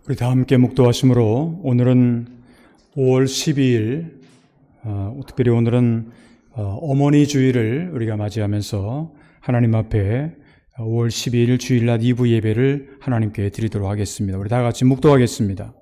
우리 다 함께 묵도하심으로 오늘은 5월 12일, 특별히 오늘은 어머니 주일을 우리가 맞이하면서 하나님 앞에 5월 12일 주일날 2부 예배를 하나님께 드리도록 하겠습니다. 우리 다 같이 묵도하겠습니다.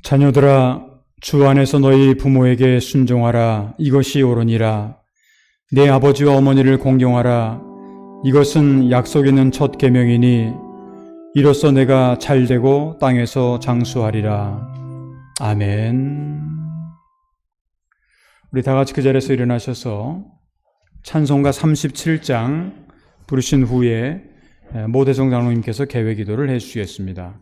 자녀들아, 주 안에서 너희 부모에게 순종하라. 이것이 옳으니라. 내 아버지와 어머니를 공경하라. 이것은 약속 있는 첫 계명이니 이로써 내가 잘되고 땅에서 장수하리라. 아멘. 우리 다 같이 그 자리에서 일어나셔서 찬송가 37장 부르신 후에 모대성 장로님께서 개회 기도를 해주시겠습니다.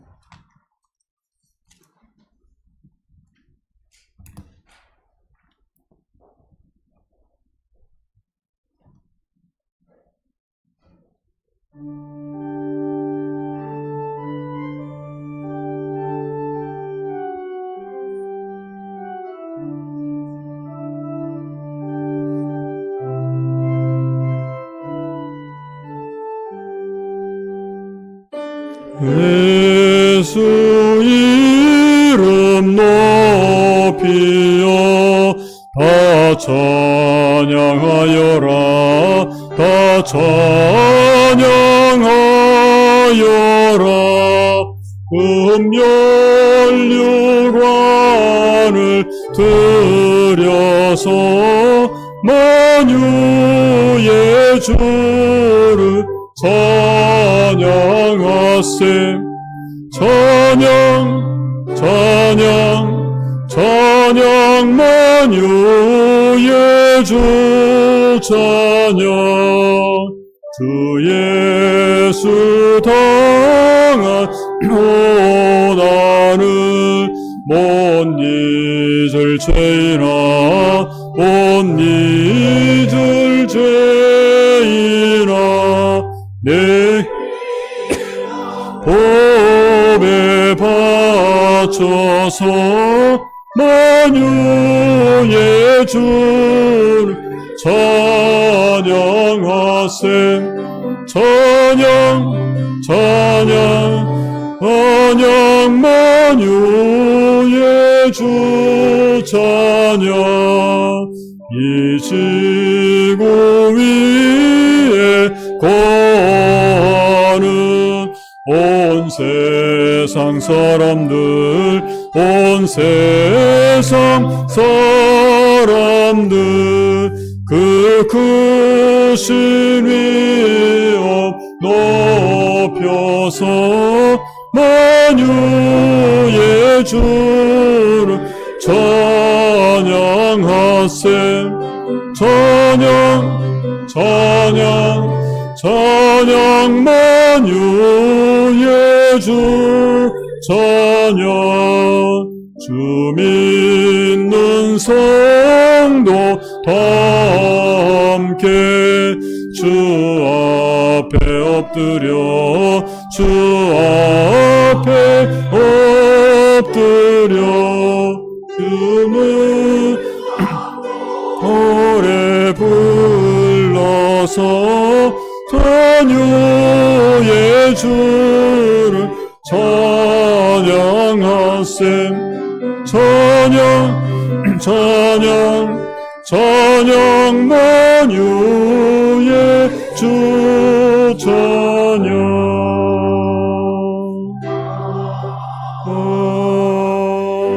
예수 이름 높이어 다 찬양하여라. 다 찬양하여라. 금연류관을 들여서 만유의 주를 찬양하세. 찬양 찬양 찬양 만유의 주 찬양. 주 예수 당한 고난을 못 잊을 죄이나 못 잊을 죄이나 내 법에 바쳐서 만유의 주를 찬양하세. 찬양 찬양 찬양 만유의 주 찬양. 이 지구 위에 거하는 온 세상 사람들, 온 세상 사람들, 그 크신 위엄 높여서 만유의 주를 찬양하세. 찬양 찬양 찬양 만유의 주 찬양. 주 믿는 성도 다 함께 주 앞에 엎드려 주 앞에 엎드려 주는 노래 불러서 만유의 주를 찬양하세. 찬양 찬양 찬양 만유의 주 찬양.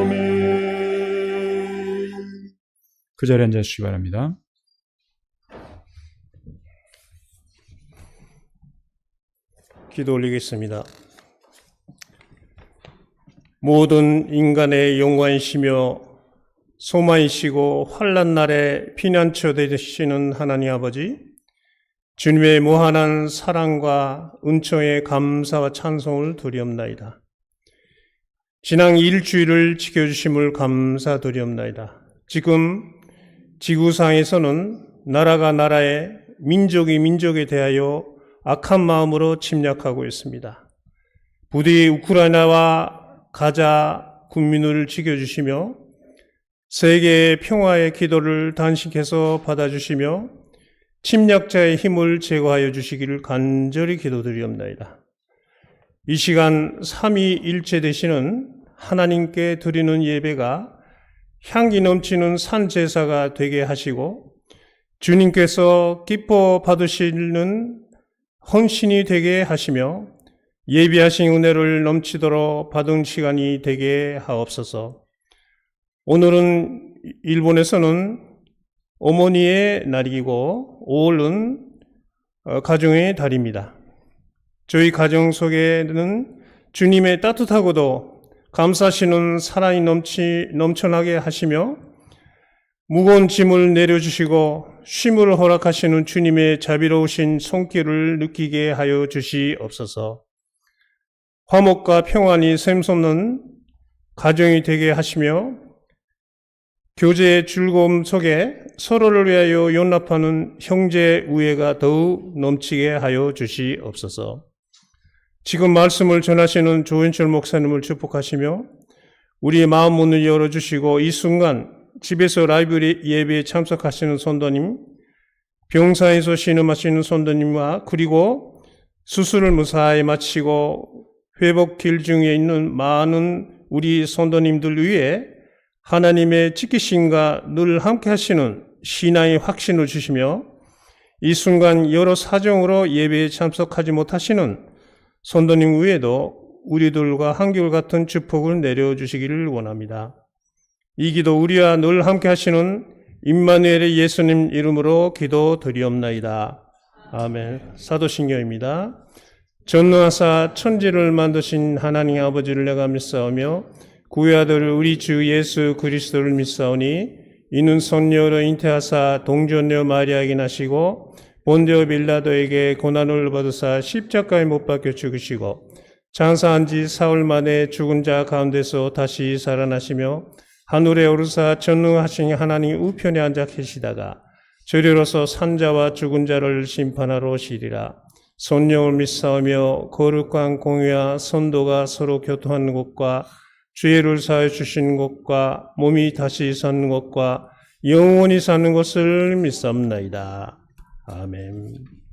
아멘. 그 자리에 앉아주시기 바랍니다. 기도 올리겠습니다. 모든 인간의 영광이시며 소망이시고 환난 날에 피난처 되시는 하나님 아버지, 주님의 무한한 사랑과 은총에 감사와 찬송을 드리옵나이다. 지난 일주일을 지켜주심을 감사드리옵나이다. 지금 지구상에서는 나라가 나라에, 민족이 민족에 대하여 악한 마음으로 침략하고 있습니다. 부디 우크라이나와 가자 국민을 지켜주시며 세계의 평화의 기도를 단식해서 받아주시며 침략자의 힘을 제거하여 주시기를 간절히 기도드리옵나이다. 이 시간 삼위일체 되시는 하나님께 드리는 예배가 향기 넘치는 산제사가 되게 하시고 주님께서 기뻐 받으시는 헌신이 되게 하시며 예비하신 은혜를 넘치도록 받은 시간이 되게 하옵소서. 오늘은 일본에서는 어머니의 날이고 5월은 가정의 달입니다. 저희 가정 속에는 주님의 따뜻하고도 감사하시는 사랑이 넘쳐나게 하시며 무거운 짐을 내려주시고 쉼을 허락하시는 주님의 자비로우신 손길을 느끼게 하여 주시옵소서. 화목과 평안이 샘솟는 가정이 되게 하시며 교제의 즐거움 속에 서로를 위하여 연합하는 형제 우애가 더욱 넘치게 하여 주시옵소서. 지금 말씀을 전하시는 조은철 목사님을 축복하시며 우리의 마음 문을 열어주시고 이 순간 집에서 라이브 예배에 참석하시는 성도님, 병사에서 신음하시는 성도님과 그리고 수술을 무사히 마치고 회복길 중에 있는 많은 우리 성도님들 위해 하나님의 지키심과 늘 함께 하시는 신앙의 확신을 주시며 이 순간 여러 사정으로 예배에 참석하지 못하시는 성도님 외에도 우리들과 한결같은 축복을 내려주시기를 원합니다. 이 기도 우리와 늘 함께 하시는 임마누엘의 예수님 이름으로 기도드리옵나이다. 아멘. 사도신경입니다. 전능하사 천지를 만드신 하나님 아버지를 내가 믿사오며 그의 아들 우리 주 예수 그리스도를 믿사오니 이는 선녀로 잉태하사 동전녀 마리아에게 나시고 본디오 빌라도에게 고난을 받으사 십자가에 못 박혀 죽으시고 장사한 지 사흘 만에 죽은 자 가운데서 다시 살아나시며 하늘에 오르사 전능하신 하나님 우편에 앉아 계시다가 저리로서 산자와 죽은 자를 심판하러 오시리라. 성령을 믿사오며 거룩한 공의와 선도가 서로 교통하는 곳과 죄를 사해 주시는 것과 몸이 다시 사는 것과 영원히 사는 것을 믿사옵나이다. 아멘.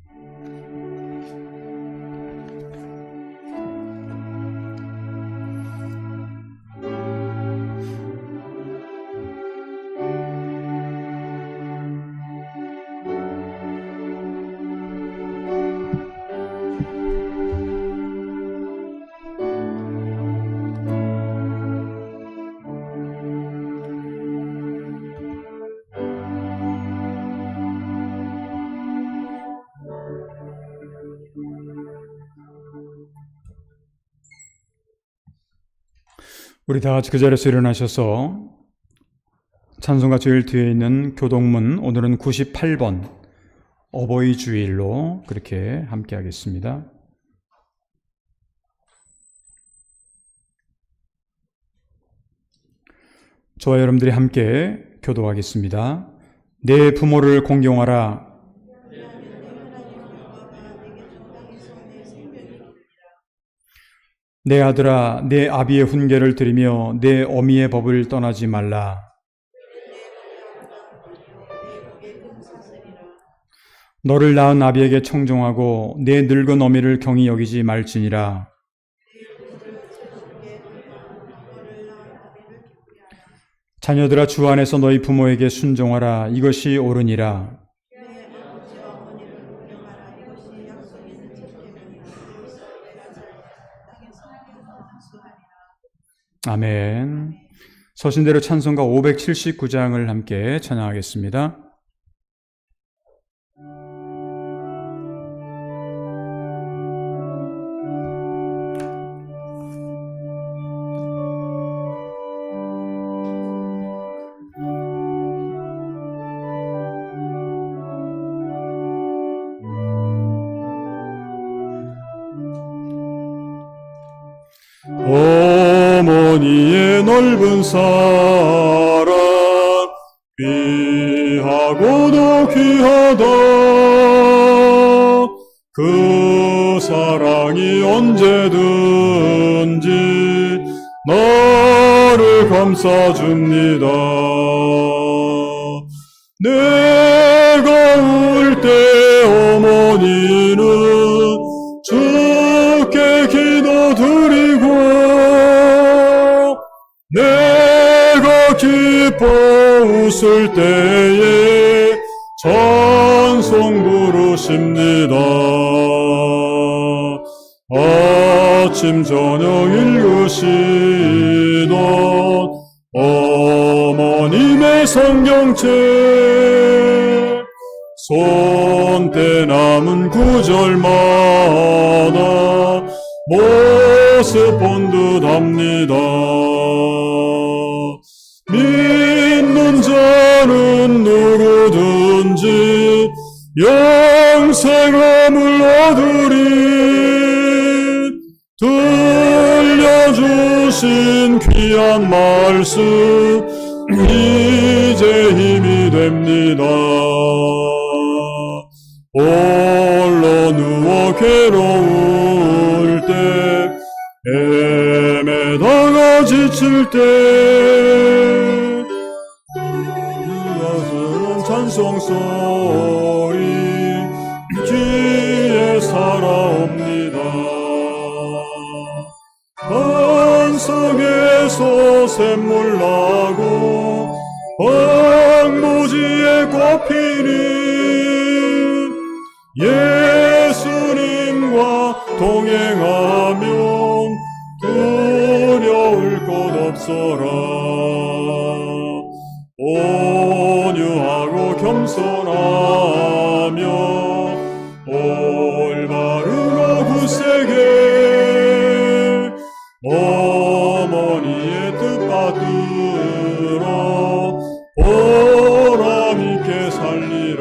우리 다 같이 그 자리에서 일어나셔서 찬송가 제일 뒤에 있는 교동문 오늘은 98번 어버이 주일로 그렇게 함께 하겠습니다. 저와 여러분들이 함께 교도하겠습니다. 내 부모를 공경하라. 내 아들아, 내 아비의 훈계를 들으며 내 어미의 법을 떠나지 말라. 너를 낳은 아비에게 청종하고 내 늙은 어미를 경히 여기지 말지니라. 자녀들아, 주 안에서 너희 부모에게 순종하라. 이것이 옳으니라. 아멘. 서신대로 찬송가 579장을 함께 찬양하겠습니다. 어머니의 넓은 사랑 귀하고도 귀하다. 그 사랑이 언제든지 나를 감싸줍니다. 내가 울 때 어머니는 주께 기도드리고, 내가 기뻐 웃을 때에 찬송 부르십니다. 아침 저녁 읽으시던 어머님의 성경책, 손때 남은 구절마다 모습 본 듯합니다. 믿는 자는 누구든지 영생함을 얻으리. 들려주신 귀한 말씀 이제 힘이 됩니다. 홀로 누워 괴로울 때, 헤매다가 지칠 때, 들려주는 찬송소리 귀에 살아옵니다. 반석에서 샘물 나고 황무지에 꽃피니 예수님과 동행하면 두려울 것 없어라. 온유하고 겸손하며 올바르고 굳세게 어머니의 뜻 받들어 보람있게 살리라.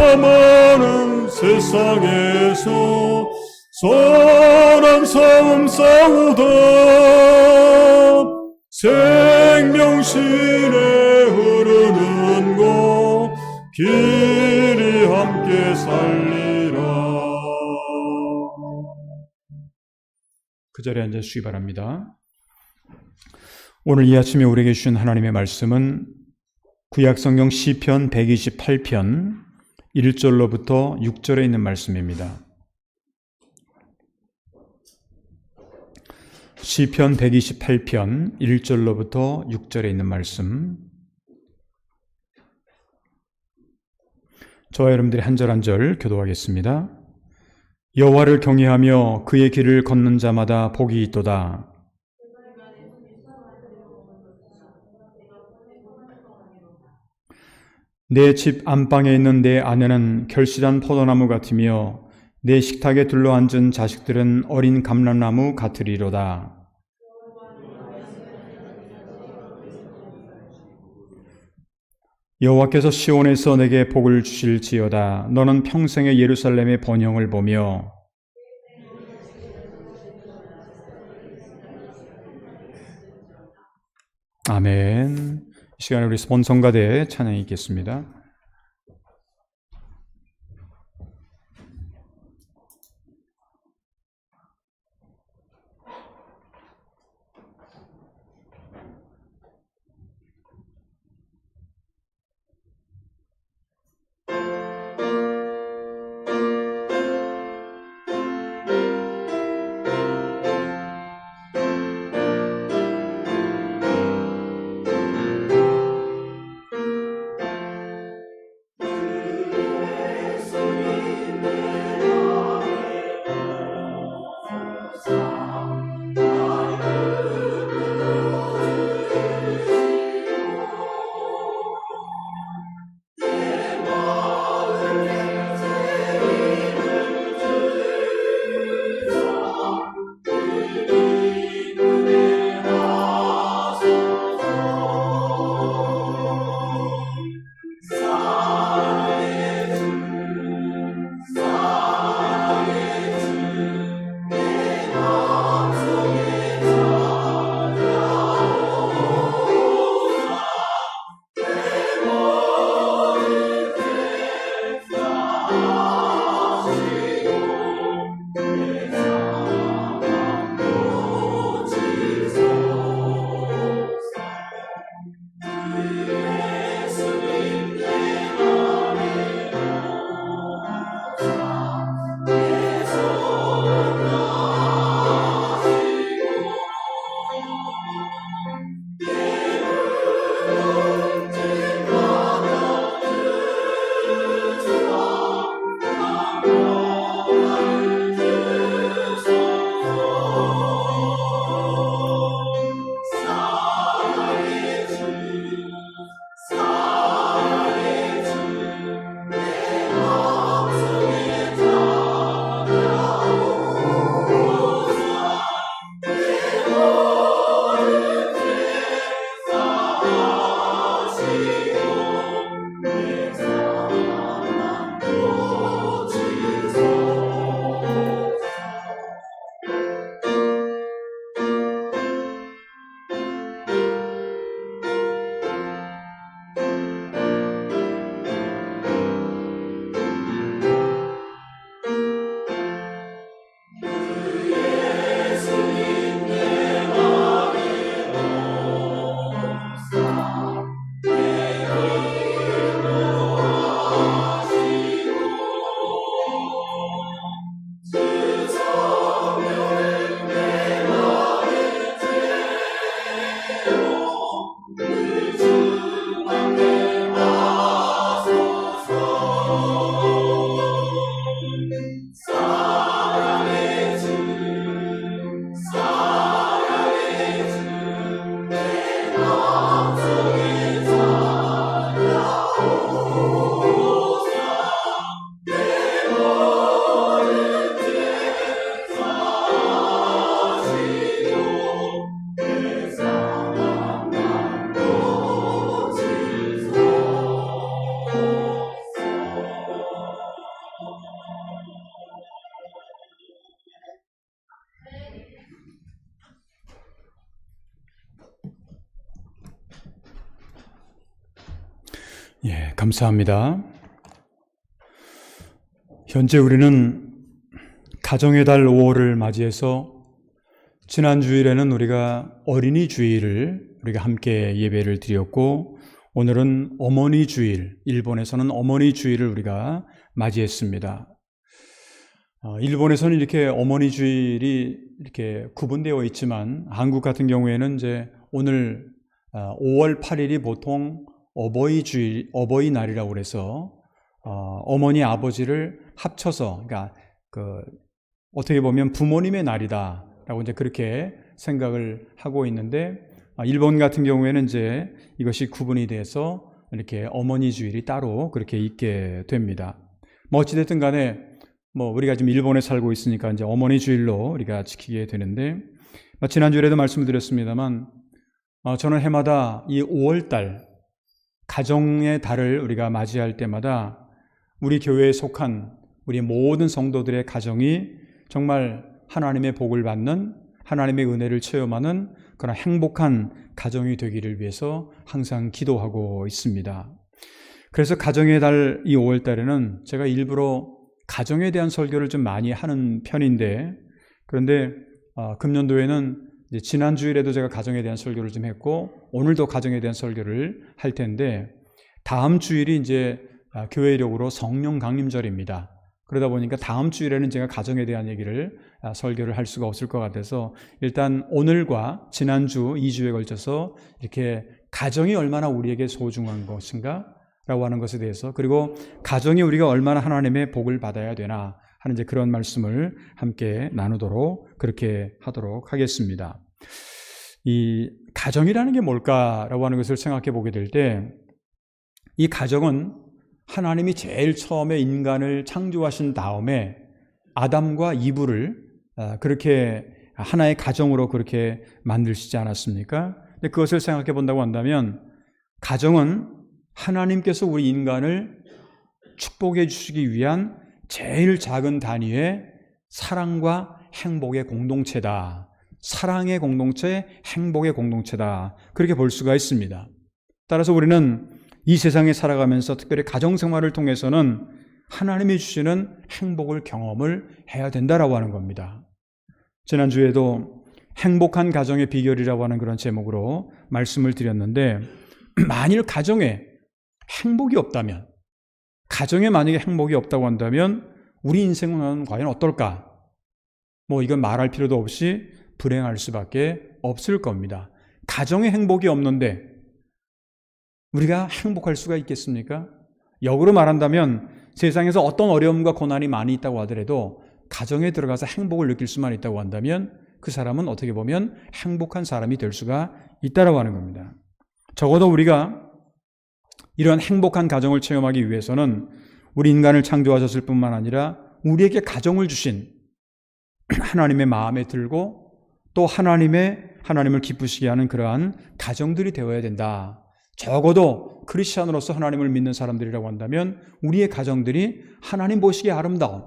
풍파많은 세상에서 선한 싸움 싸우다 생명신에 흐르는 곳 길이 함께 살리라. 그 자리에 앉아주시기 바랍니다. 오늘 이 아침에 우리에게 주신 하나님의 말씀은 구약성경 시편 128편 1절로부터 6절에 있는 말씀입니다. 시편 128편 1절로부터 6절에 있는 말씀, 저와 여러분들이 한 절 한 절 교도하겠습니다. 여호와를 경외하며 그의 길을 걷는 자마다 복이 있도다. 내 집 안방에 있는 내 아내는 결실한 포도나무 같으며 내 식탁에 둘러앉은 자식들은 어린 감람나무 같으리로다. 여호와께서 시온에서 내게 복을 주실지어다. 너는 평생의 예루살렘의 번영을 보며 아멘. 이 시간에 우리 본성가대 찬양이 있겠습니다. 예, 감사합니다. 현재 우리는 가정의 달 5월을 맞이해서 지난 주일에는 우리가 어린이 주일을 우리가 함께 예배를 드렸고, 오늘은 어머니 주일, 일본에서는 어머니 주일을 우리가 맞이했습니다. 일본에서는 이렇게 어머니 주일이 이렇게 구분되어 있지만, 한국 같은 경우에는 이제 오늘 5월 8일이 보통 어버이 주일, 어버이날이라고 그래서 어머니 아버지를 합쳐서, 그러니까 어떻게 보면 부모님의 날이다라고 이제 그렇게 생각을 하고 있는데, 일본 같은 경우에는 이제 이것이 구분이 돼서 이렇게 어머니 주일이 따로 그렇게 있게 됩니다. 뭐 어찌됐든 간에 우리가 지금 일본에 살고 있으니까 이제 어머니 주일로 우리가 지키게 되는데, 지난주에도 말씀을 드렸습니다만, 저는 해마다 이 5월달 가정의 달을 우리가 맞이할 때마다 우리 교회에 속한 우리 모든 성도들의 가정이 정말 하나님의 복을 받는, 하나님의 은혜를 체험하는 그런 행복한 가정이 되기를 위해서 항상 기도하고 있습니다. 그래서 가정의 달 이 5월 달에는 제가 일부러 가정에 대한 설교를 좀 많이 하는 편인데, 그런데 금년도에는 이제 지난 주일에도 제가 가정에 대한 설교를 좀 했고, 오늘도 가정에 대한 설교를 할 텐데, 다음 주일이 이제 교회력으로 성령 강림절입니다. 그러다 보니까 다음 주일에는 제가 가정에 대한 얘기를 설교를 할 수가 없을 것 같아서, 일단 오늘과 지난주 2주에 걸쳐서 이렇게 가정이 얼마나 우리에게 소중한 것인가 라고 하는 것에 대해서, 그리고 가정이 우리가 얼마나 하나님의 복을 받아야 되나 하는 이제 그런 말씀을 함께 나누도록 그렇게 하도록 하겠습니다. 이 가정이라는 게 뭘까라고 하는 것을 생각해 보게 될 때, 이 가정은 하나님이 제일 처음에 인간을 창조하신 다음에 아담과 이브를 그렇게 하나의 가정으로 그렇게 만드시지 않았습니까? 근데 그것을 생각해 본다고 한다면, 가정은 하나님께서 우리 인간을 축복해 주시기 위한 제일 작은 단위의 사랑과 행복의 공동체다. 사랑의 공동체, 행복의 공동체다. 그렇게 볼 수가 있습니다. 따라서 우리는 이 세상에 살아가면서 특별히 가정생활을 통해서는 하나님이 주시는 행복을 경험을 해야 된다라고 하는 겁니다. 지난주에도 행복한 가정의 비결이라고 하는 그런 제목으로 말씀을 드렸는데, 만일 가정에 행복이 없다면, 가정에 만약에 행복이 없다고 한다면 우리 인생은 과연 어떨까? 이건 말할 필요도 없이 불행할 수밖에 없을 겁니다. 가정에 행복이 없는데 우리가 행복할 수가 있겠습니까? 역으로 말한다면 세상에서 어떤 어려움과 고난이 많이 있다고 하더라도 가정에 들어가서 행복을 느낄 수만 있다고 한다면 그 사람은 어떻게 보면 행복한 사람이 될 수가 있다고 하는 겁니다. 적어도 우리가 이런 행복한 가정을 체험하기 위해서는 우리 인간을 창조하셨을 뿐만 아니라 우리에게 가정을 주신 하나님의 마음에 들고 또 하나님을 기쁘시게 하는 그러한 가정들이 되어야 된다. 적어도 크리스찬으로서 하나님을 믿는 사람들이라고 한다면 우리의 가정들이 하나님 보시기에 아름다운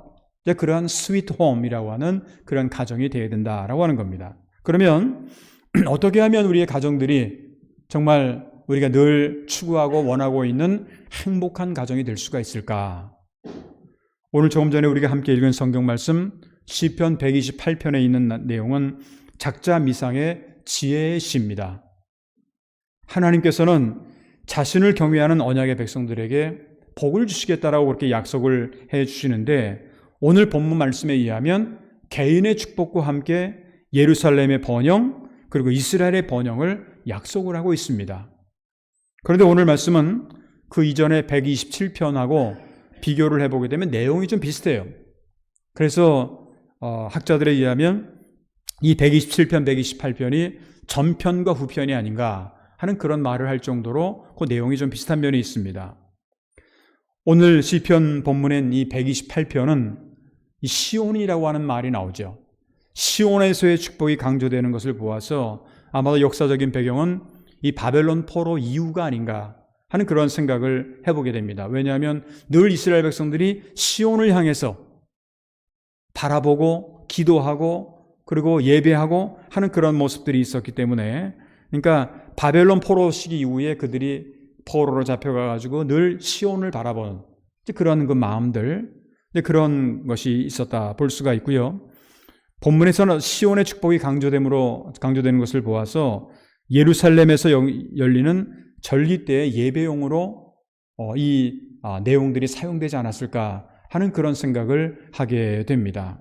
그러한 스위트 홈이라고 하는 그런 가정이 되어야 된다라고 하는 겁니다. 그러면 어떻게 하면 우리의 가정들이 정말 우리가 늘 추구하고 원하고 있는 행복한 가정이 될 수가 있을까? 오늘 조금 전에 우리가 함께 읽은 성경 말씀 시편 128편에 있는 내용은 작자 미상의 지혜의 시입니다. 하나님께서는 자신을 경외하는 언약의 백성들에게 복을 주시겠다라고 그렇게 약속을 해 주시는데, 오늘 본문 말씀에 의하면 개인의 축복과 함께 예루살렘의 번영 그리고 이스라엘의 번영을 약속을 하고 있습니다. 그런데 오늘 말씀은 그 이전의 127편하고 비교를 해보게 되면 내용이 좀 비슷해요. 그래서 학자들에 의하면 이 127편, 128편이 전편과 후편이 아닌가 하는 그런 말을 할 정도로 그 내용이 좀 비슷한 면이 있습니다. 오늘 시편 본문엔 이 128편은 이 시온이라고 하는 말이 나오죠. 시온에서의 축복이 강조되는 것을 보아서 아마도 역사적인 배경은 이 바벨론 포로 이후가 아닌가 하는 그런 생각을 해보게 됩니다. 왜냐하면 늘 이스라엘 백성들이 시온을 향해서 바라보고 기도하고 그리고 예배하고 하는 그런 모습들이 있었기 때문에, 그러니까 바벨론 포로 시기 이후에 그들이 포로로 잡혀가가지고 늘 시온을 바라보는 그런 그 마음들, 그런 것이 있었다 볼 수가 있고요. 본문에서는 시온의 축복이 강조되는 것을 보아서 예루살렘에서 열리는 절기 때의 예배용으로 이 내용들이 사용되지 않았을까 하는 그런 생각을 하게 됩니다.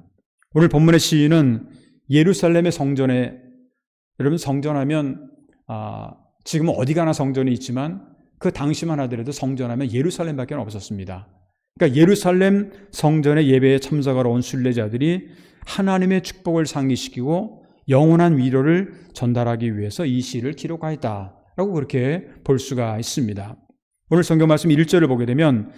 오늘 본문의 시인은 예루살렘의 성전에, 여러분 성전하면 지금 어디 가나 성전이 있지만 그 당시만 하더라도 성전하면 예루살렘밖에 없었습니다. 그러니까 예루살렘 성전의 예배에 참석하러 온 순례자들이 하나님의 축복을 상기시키고 영원한 위로를 전달하기 위해서 이 시를 기록하였다라고 그렇게 볼 수가 있습니다. 오늘 성경 말씀 1절을 보게 되면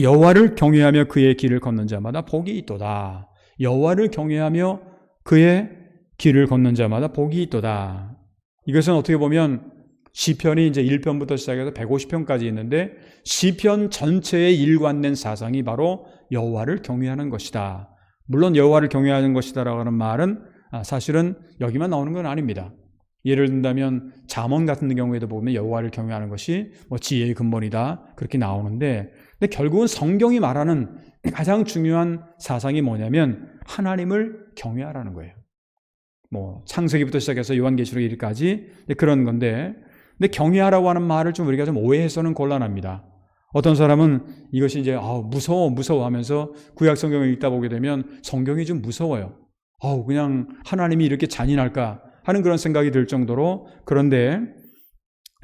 여호와를 경외하며 그의 길을 걷는 자마다 복이 있도다. 여호와를 경외하며 그의 길을 걷는 자마다 복이 있도다. 이것은 어떻게 보면 시편이 이제 1편부터 시작해서 150편까지 있는데 시편 전체에 일관된 사상이 바로 여호와를 경외하는 것이다. 물론 여호와를 경외하는 것이다라고 하는 말은 사실은 여기만 나오는 건 아닙니다. 예를 든다면 잠언 같은 경우에도 보면 여호와를 경외하는 것이 지혜의 근본이다 그렇게 나오는데, 근데 결국은 성경이 말하는 가장 중요한 사상이 뭐냐면 하나님을 경외하라는 거예요. 창세기부터 시작해서 요한계시록 1까지 그런 건데, 근데 경외하라고 하는 말을 우리가 좀 오해해서는 곤란합니다. 어떤 사람은 이것이 이제 무서워 하면서 구약 성경을 읽다 보게 되면 성경이 좀 무서워요. 그냥 하나님이 이렇게 잔인할까 하는 그런 생각이 들 정도로. 그런데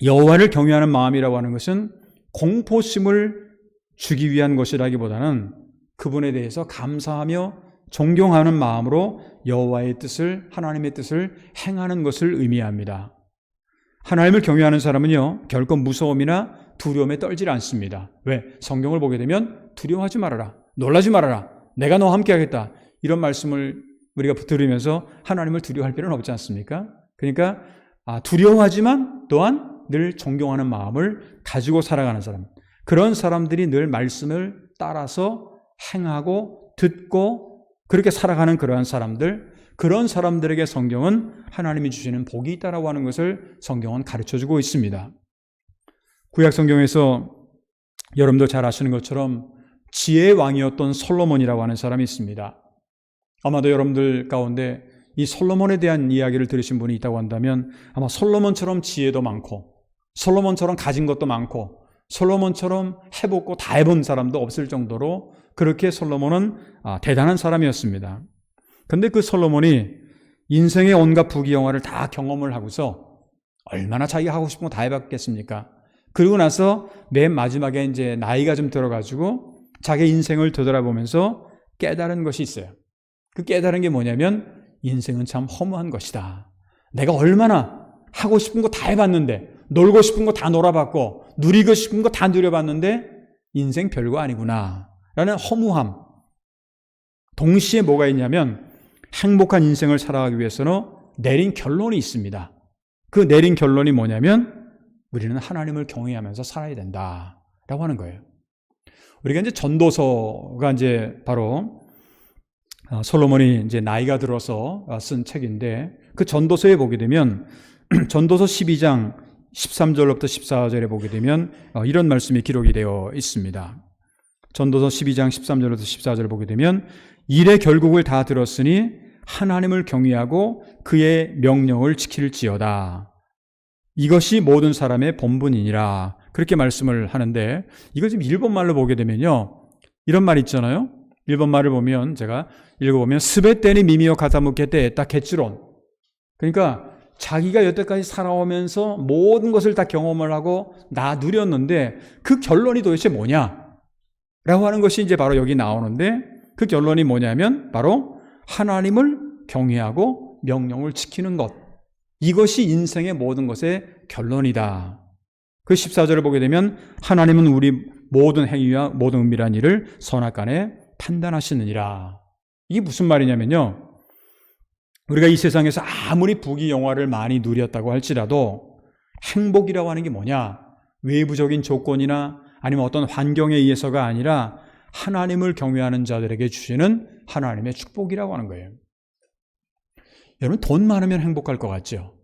여호와를 경외하는 마음이라고 하는 것은 공포심을 주기 위한 것이라기보다는 그분에 대해서 감사하며 존경하는 마음으로 여호와의 뜻을, 하나님의 뜻을 행하는 것을 의미합니다. 하나님을 경외하는 사람은요, 결코 무서움이나 두려움에 떨지 않습니다. 왜? 성경을 보게 되면 두려워하지 말아라, 놀라지 말아라, 내가 너와 함께 하겠다, 이런 말씀을 우리가 들으면서 하나님을 두려워할 필요는 없지 않습니까? 그러니까 두려워하지만 또한 늘 존경하는 마음을 가지고 살아가는 사람, 그런 사람들이 늘 말씀을 따라서 행하고 듣고 그렇게 살아가는 그러한 사람들, 그런 사람들에게 성경은 하나님이 주시는 복이 있다라고 하는 것을 성경은 가르쳐주고 있습니다. 구약 성경에서 여러분도 잘 아시는 것처럼 지혜의 왕이었던 솔로몬이라고 하는 사람이 있습니다. 아마도 여러분들 가운데 이 솔로몬에 대한 이야기를 들으신 분이 있다고 한다면 아마 솔로몬처럼 지혜도 많고 솔로몬처럼 가진 것도 많고 솔로몬처럼 해보고 다 해본 사람도 없을 정도로 그렇게 솔로몬은 대단한 사람이었습니다. 근데 그 솔로몬이 인생의 온갖 부귀영화를 다 경험을 하고서 얼마나 자기가 하고 싶은 거 다 해봤겠습니까? 그러고 나서 맨 마지막에 이제 나이가 좀 들어가지고 자기 인생을 되돌아보면서 깨달은 것이 있어요. 그 깨달은 게 뭐냐면 인생은 참 허무한 것이다. 내가 얼마나 하고 싶은 거 다 해봤는데, 놀고 싶은 거 다 놀아봤고, 누리고 싶은 거 다 누려봤는데 인생 별거 아니구나 라는 허무함. 동시에 뭐가 있냐면 행복한 인생을 살아가기 위해서는 내린 결론이 있습니다. 그 내린 결론이 뭐냐면 우리는 하나님을 경외하면서 살아야 된다라고 하는 거예요. 우리가 이제 전도서가 이제 바로 솔로몬이 이제 나이가 들어서 쓴 책인데, 그 전도서에 보게 되면 전도서 12장 13절부터 14절에 보게 되면 이런 말씀이 기록이 되어 있습니다. 전도서 12장 13절부터 14절을 보게 되면 일의 결국을 다 들었으니 하나님을 경외하고 그의 명령을 지킬지어다. 이것이 모든 사람의 본분이니라. 그렇게 말씀을 하는데, 이거 지금 일본말로 보게 되면요, 이런 말 있잖아요. 일본말을 보면 제가 읽어보면 스베테니 미미오 가타무케테 에타 게츠론. 그러니까 자기가 여태까지 살아오면서 모든 것을 다 경험을 하고 다 누렸는데 그 결론이 도대체 뭐냐? 라고 하는 것이 이제 바로 여기 나오는데, 그 결론이 뭐냐면 바로 하나님을 경외하고 명령을 지키는 것. 이것이 인생의 모든 것의 결론이다. 그 14절을 보게 되면 하나님은 우리 모든 행위와 모든 은밀한 일을 선악간에 판단하시느니라. 이게 무슨 말이냐면요, 우리가 이 세상에서 아무리 부귀영화를 많이 누렸다고 할지라도 행복이라고 하는 게 뭐냐? 외부적인 조건이나 아니면 어떤 환경에 의해서가 아니라 하나님을 경외하는 자들에게 주시는 하나님의 축복이라고 하는 거예요. 여러분, 돈 많으면 행복할 것 같죠?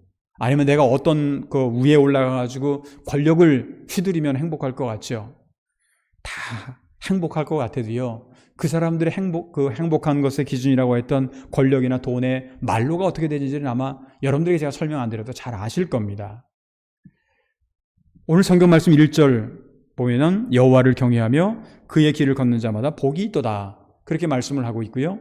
아니면 내가 어떤 그 위에 올라가가지고 권력을 휘두르면 행복할 것 같죠? 다 행복할 것 같아도요, 그 사람들의 행복한 것의 기준이라고 했던 권력이나 돈의 말로가 어떻게 되는지는 아마 여러분들에게 제가 설명 안 드려도 잘 아실 겁니다. 오늘 성경 말씀 1절 보면은 여호와를 경외하며 그의 길을 걷는 자마다 복이 있도다, 그렇게 말씀을 하고 있고요.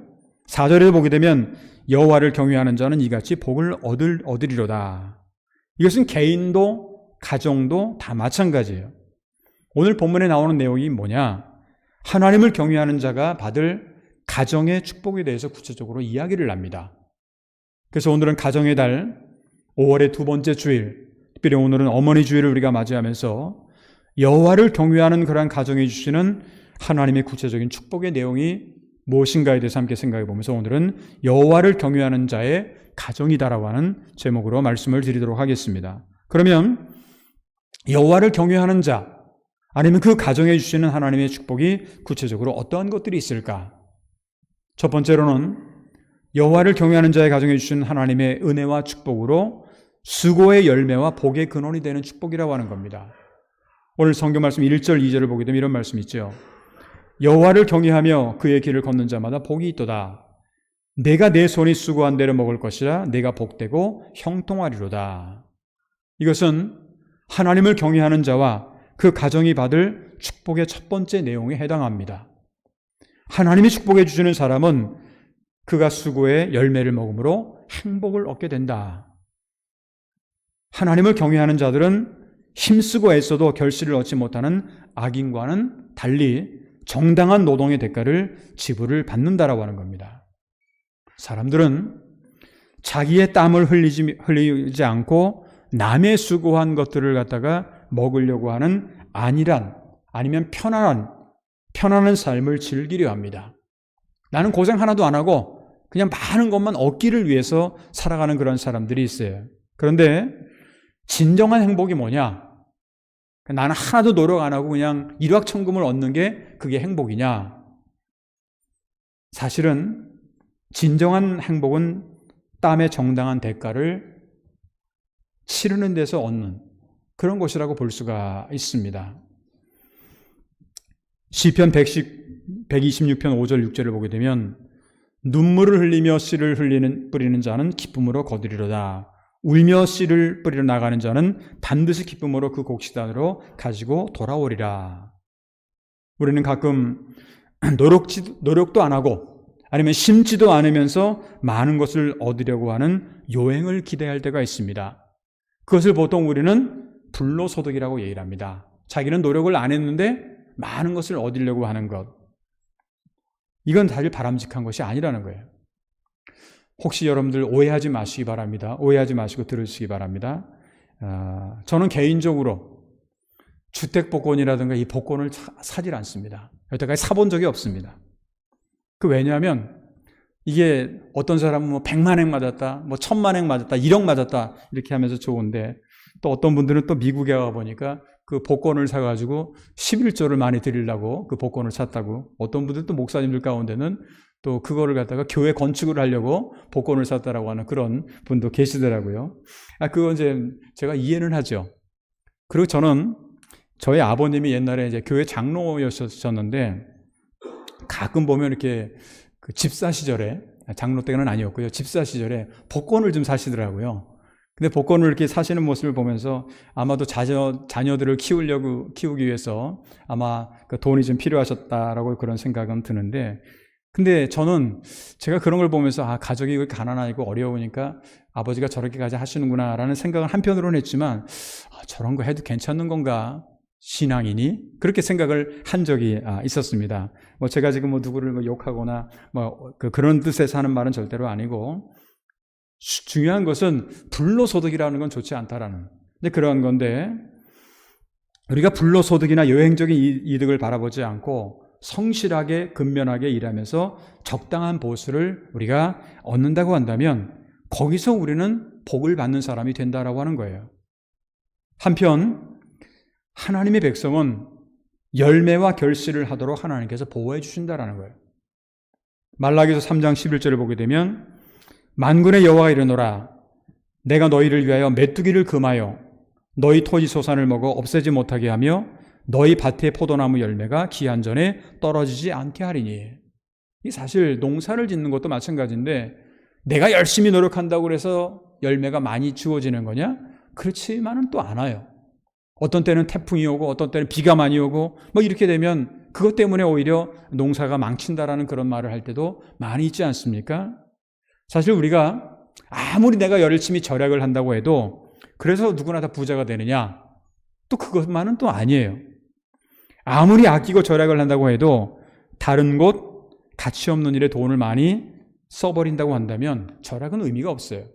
4절에 보게 되면 여호와를 경외하는 자는 이같이 복을 얻으리로다. 이것은 개인도 가정도 다 마찬가지예요. 오늘 본문에 나오는 내용이 뭐냐? 하나님을 경외하는 자가 받을 가정의 축복에 대해서 구체적으로 이야기를 합니다. 그래서 오늘은 가정의 달 5월의 두 번째 주일, 특별히 오늘은 어머니 주일을 우리가 맞이하면서 여호와를 경외하는 그러한 가정에 주시는 하나님의 구체적인 축복의 내용이 무엇인가에 대해서 함께 생각해 보면서 오늘은 여호와를 경외하는 자의 가정이다라고 하는 제목으로 말씀을 드리도록 하겠습니다. 그러면 여호와를 경외하는 자, 아니면 그 가정에 주시는 하나님의 축복이 구체적으로 어떠한 것들이 있을까? 첫 번째로는 여호와를 경외하는 자의 가정에 주시는 하나님의 은혜와 축복으로 수고의 열매와 복의 근원이 되는 축복이라고 하는 겁니다. 오늘 성경 말씀 1절 2절을 보게 되면 이런 말씀이 있죠. 여호와를 경외하며 그의 길을 걷는 자마다 복이 있도다. 내가 내 손이 수고한 대로 먹을 것이라 내가 복되고 형통하리로다. 이것은 하나님을 경외하는 자와 그 가정이 받을 축복의 첫 번째 내용에 해당합니다. 하나님이 축복해 주시는 사람은 그가 수고의 열매를 먹음으로 행복을 얻게 된다. 하나님을 경외하는 자들은 힘쓰고 애써도 결실을 얻지 못하는 악인과는 달리 정당한 노동의 대가를 지불을 받는다라고 하는 겁니다. 사람들은 자기의 땀을 흘리지 않고 남의 수고한 것들을 갖다가 먹으려고 하는 안일한, 아니면 편안한 삶을 즐기려 합니다. 나는 고생 하나도 안 하고 그냥 많은 것만 얻기를 위해서 살아가는 그런 사람들이 있어요. 그런데 진정한 행복이 뭐냐? 나는 하나도 노력 안 하고 그냥 일확천금을 얻는 게 그게 행복이냐? 사실은 진정한 행복은 땀의 정당한 대가를 치르는 데서 얻는 그런 것이라고 볼 수가 있습니다. 시편 126편 5절 6절을 보게 되면 눈물을 흘리며 씨를 뿌리는 자는 기쁨으로 거두리로다. 울며 씨를 뿌리러 나가는 자는 반드시 기쁨으로 그 곡식단으로 가지고 돌아오리라. 우리는 가끔 노력도 안 하고 아니면 심지도 않으면서 많은 것을 얻으려고 하는 요행을 기대할 때가 있습니다. 그것을 보통 우리는 불로소득이라고 얘기를 합니다. 자기는 노력을 안 했는데 많은 것을 얻으려고 하는 것. 이건 사실 바람직한 것이 아니라는 거예요. 혹시 여러분들 오해하지 마시기 바랍니다. 오해하지 마시고 들으시기 바랍니다. 저는 개인적으로 주택복권이라든가 이 복권을 사질 않습니다. 여태까지 사본 적이 없습니다. 왜냐하면 이게 어떤 사람은 뭐 100만 행 맞았다, 뭐 1000만 행 맞았다, 1억 맞았다 이렇게 하면서 좋은데, 또 어떤 분들은 또 미국에 가보니까 그 복권을 사가지고 11조를 많이 드리려고 그 복권을 샀다고, 어떤 분들 또 목사님들 가운데는 또 그거를 갖다가 교회 건축을 하려고 복권을 샀다라고 하는 그런 분도 계시더라고요. 그건 이제 제가 이해는 하죠. 그리고 저는 저희 아버님이 옛날에 이제 교회 장로였었는데 가끔 보면 이렇게 그 집사 시절에, 장로 때는 아니었고요, 집사 시절에 복권을 좀 사시더라고요. 근데 복권을 이렇게 사시는 모습을 보면서 아마도 자녀들을 키우기 위해서 아마 그 돈이 좀 필요하셨다라고 그런 생각은 드는데, 근데 저는 제가 그런 걸 보면서 가족이 가난하고 어려우니까 아버지가 저렇게까지 하시는구나 라는 생각을 한편으로는 했지만, 저런 거 해도 괜찮은 건가? 신앙이니? 그렇게 생각을 한 적이 있었습니다. 제가 지금 누구를 욕하거나 그런 뜻에서 하는 말은 절대로 아니고, 중요한 것은 불로소득이라는 건 좋지 않다라는 그런 건데, 우리가 불로소득이나 여행적인 이득을 바라보지 않고 성실하게 근면하게 일하면서 적당한 보수를 우리가 얻는다고 한다면 거기서 우리는 복을 받는 사람이 된다라고 하는 거예요. 한편 하나님의 백성은 열매와 결실을 하도록 하나님께서 보호해 주신다라는 거예요. 말라기서 3장 11절을 보게 되면 만군의 여호와가 이르노라, 내가 너희를 위하여 메뚜기를 금하여 너희 토지 소산을 먹어 없애지 못하게 하며 너희 밭의 포도나무 열매가 기한 전에 떨어지지 않게 하리니. 이 사실 농사를 짓는 것도 마찬가지인데 내가 열심히 노력한다고 해서 열매가 많이 주어지는 거냐? 그렇지만은 또 않아요. 어떤 때는 태풍이 오고 어떤 때는 비가 많이 오고 뭐 이렇게 되면 그것 때문에 오히려 농사가 망친다라는 그런 말을 할 때도 많이 있지 않습니까? 사실 우리가 아무리 내가 열심히 절약을 한다고 해도 그래서 누구나 다 부자가 되느냐? 또 그것만은 또 아니에요. 아무리 아끼고 절약을 한다고 해도 다른 곳 가치 없는 일에 돈을 많이 써버린다고 한다면 절약은 의미가 없어요.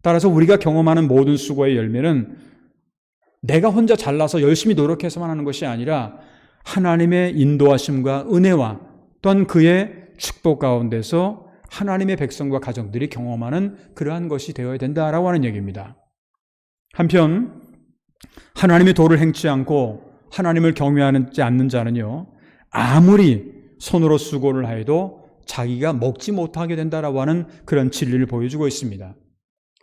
따라서 우리가 경험하는 모든 수고의 열매는 내가 혼자 잘나서 열심히 노력해서만 하는 것이 아니라 하나님의 인도하심과 은혜와 또한 그의 축복 가운데서 하나님의 백성과 가정들이 경험하는 그러한 것이 되어야 된다라고 하는 얘기입니다. 한편 하나님의 도를 행치 않고 하나님을 경외하지 않는 자는요, 아무리 손으로 수고를 해도 자기가 먹지 못하게 된다라고 하는 그런 진리를 보여주고 있습니다.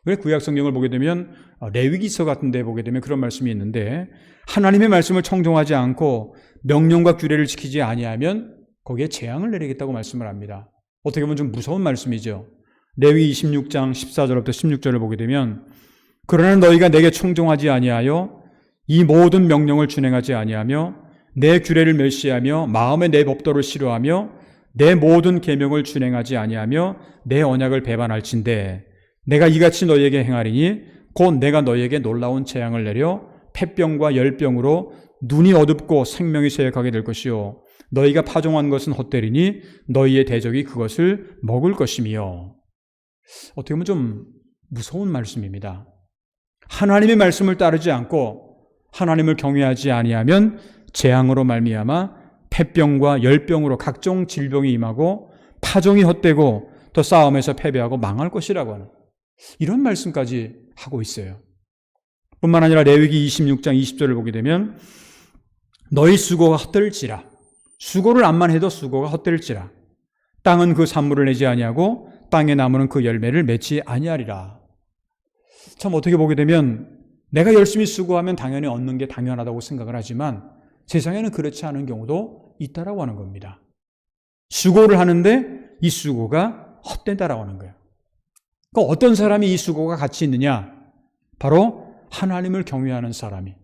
그래서 구약 성경을 보게 되면 레위기서 같은 데 보게 되면 그런 말씀이 있는데 하나님의 말씀을 청종하지 않고 명령과 규례를 지키지 아니하면 거기에 재앙을 내리겠다고 말씀을 합니다. 어떻게 보면 좀 무서운 말씀이죠. 레위 26장 14절부터 16절을 보게 되면 그러나 너희가 내게 청종하지 아니하여 이 모든 명령을 준행하지 아니하며 내 규례를 멸시하며 마음에 내 법도를 싫어하며 내 모든 계명을 준행하지 아니하며 내 언약을 배반할진대 내가 이같이 너희에게 행하리니 곧 내가 너희에게 놀라운 재앙을 내려 폐병과 열병으로 눈이 어둡고 생명이 쇠약하게 될 것이요 너희가 파종한 것은 헛되리니 너희의 대적이 그것을 먹을 것이며. 어떻게 보면 좀 무서운 말씀입니다. 하나님의 말씀을 따르지 않고 하나님을 경외하지 아니하면 재앙으로 말미암아 폐병과 열병으로 각종 질병이 임하고 파종이 헛되고 또 싸움에서 패배하고 망할 것이라고 하는 이런 말씀까지 하고 있어요. 뿐만 아니라 레위기 26장 20절을 보게 되면 너희 수고가 헛될지라 수고를 암만 해도 수고가 헛될지라 땅은 그 산물을 내지 아니하고 땅의 나무는 그 열매를 맺지 아니하리라. 참 어떻게 보게 되면 내가 열심히 수고하면 당연히 얻는 게 당연하다고 생각을 하지만 세상에는 그렇지 않은 경우도 있다라고 하는 겁니다. 수고를 하는데 이 수고가 헛된다라고 하는 거예요. 그러니까 어떤 사람이 이 수고가 가치 있느냐? 바로 하나님을 경외하는 사람이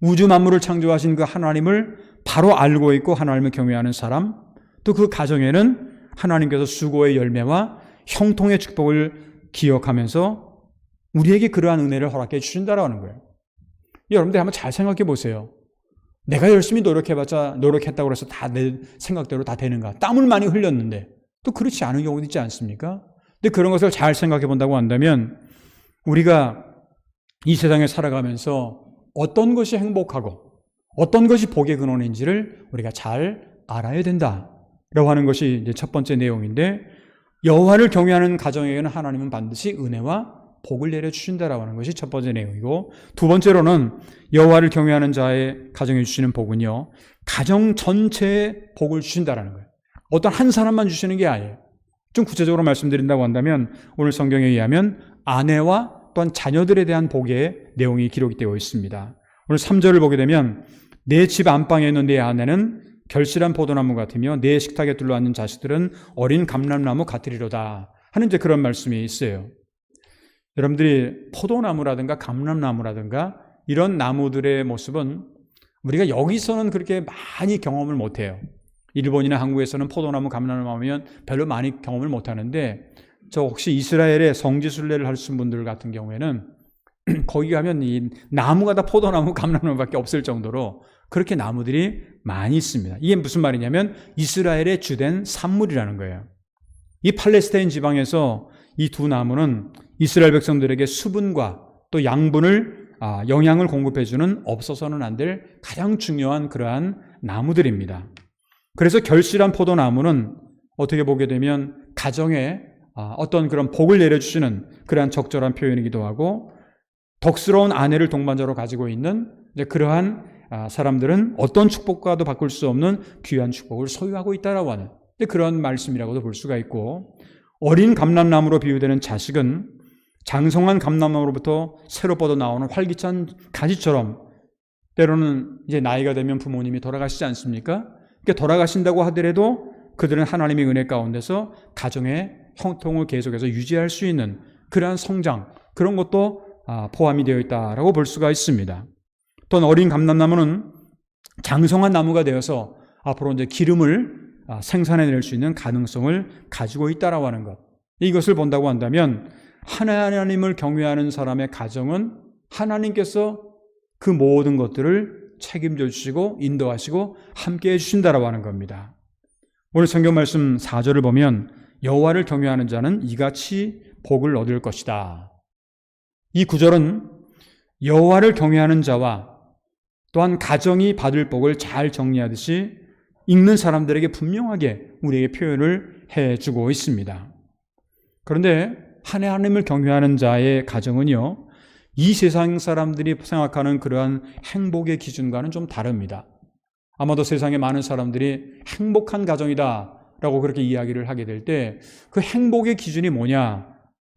우주 만물을 창조하신 그 하나님을 바로 알고 있고 하나님을 경외하는 사람, 또 그 가정에는 하나님께서 수고의 열매와 형통의 축복을 기억하면서 우리에게 그러한 은혜를 허락해 주신다라는 거예요. 여러분들 한번 잘 생각해 보세요. 내가 열심히 노력했다고 해서 다 내 생각대로 다 되는가? 땀을 많이 흘렸는데 또 그렇지 않은 경우도 있지 않습니까? 근데 그런 것을 잘 생각해 본다고 한다면 우리가 이 세상에 살아가면서 어떤 것이 행복하고 어떤 것이 복의 근원인지를 우리가 잘 알아야 된다라고 하는 것이 이제 첫 번째 내용인데 여호와를 경외하는 가정에게는 하나님은 반드시 은혜와 복을 내려주신다라고 하는 것이 첫 번째 내용이고 두 번째로는 여호와를 경외하는 자의 가정에 주시는 복은요 가정 전체에 복을 주신다라는 거예요. 어떤 한 사람만 주시는 게 아니에요. 좀 구체적으로 말씀드린다고 한다면 오늘 성경에 의하면 아내와 또한 자녀들에 대한 복의 내용이 기록이 되어 있습니다. 오늘 3절을 보게 되면 내 집 안방에 있는 내 아내는 결실한 포도나무 같으며 내 식탁에 둘러앉는 자식들은 어린 감람나무 같으리로다 하는 이제 그런 말씀이 있어요. 여러분들이 포도나무라든가 감람나무라든가 이런 나무들의 모습은 우리가 여기서는 그렇게 많이 경험을 못해요. 일본이나 한국에서는 포도나무, 감람나무 하면 별로 많이 경험을 못하는데 저 혹시 이스라엘에 성지순례를 하신 분들 같은 경우에는 거기 가면 이 나무가 다 포도나무, 감람나무밖에 없을 정도로 그렇게 나무들이 많이 있습니다. 이게 무슨 말이냐면 이스라엘의 주된 산물이라는 거예요. 이 팔레스타인 지방에서 이 두 나무는 이스라엘 백성들에게 수분과 또 양분을 영양을 공급해주는 없어서는 안 될 가장 중요한 그러한 나무들입니다. 그래서 결실한 포도나무는 어떻게 보게 되면 가정에 어떤 그런 복을 내려주시는 그러한 적절한 표현이기도 하고 덕스러운 아내를 동반자로 가지고 있는 그러한 사람들은 어떤 축복과도 바꿀 수 없는 귀한 축복을 소유하고 있다라고 하는 그런 말씀이라고도 볼 수가 있고 어린 감람나무로 비유되는 자식은 장성한 감람나무로부터 새로 뻗어 나오는 활기찬 가지처럼 때로는 이제 나이가 되면 부모님이 돌아가시지 않습니까? 그러니까 돌아가신다고 하더라도 그들은 하나님의 은혜 가운데서 가정의 형통을 계속해서 유지할 수 있는 그러한 성장, 그런 것도 포함이 되어 있다라고 볼 수가 있습니다. 또한 어린 감람나무는 장성한 나무가 되어서 앞으로 이제 기름을 생산해낼 수 있는 가능성을 가지고 있다라고 하는 것. 이것을 본다고 한다면 하나님을 경외하는 사람의 가정은 하나님께서 그 모든 것들을 책임져 주시고 인도하시고 함께해 주신다라고 하는 겁니다. 오늘 성경 말씀 4절을 보면 여호와를 경외하는 자는 이같이 복을 얻을 것이다. 이 구절은 여호와를 경외하는 자와 또한 가정이 받을 복을 잘 정리하듯이 읽는 사람들에게 분명하게 우리에게 표현을 해주고 있습니다. 그런데 하나님을 경외하는 자의 가정은요, 이 세상 사람들이 생각하는 그러한 행복의 기준과는 좀 다릅니다. 아마도 세상에 많은 사람들이 행복한 가정이다 라고 그렇게 이야기를 하게 될 때 그 행복의 기준이 뭐냐?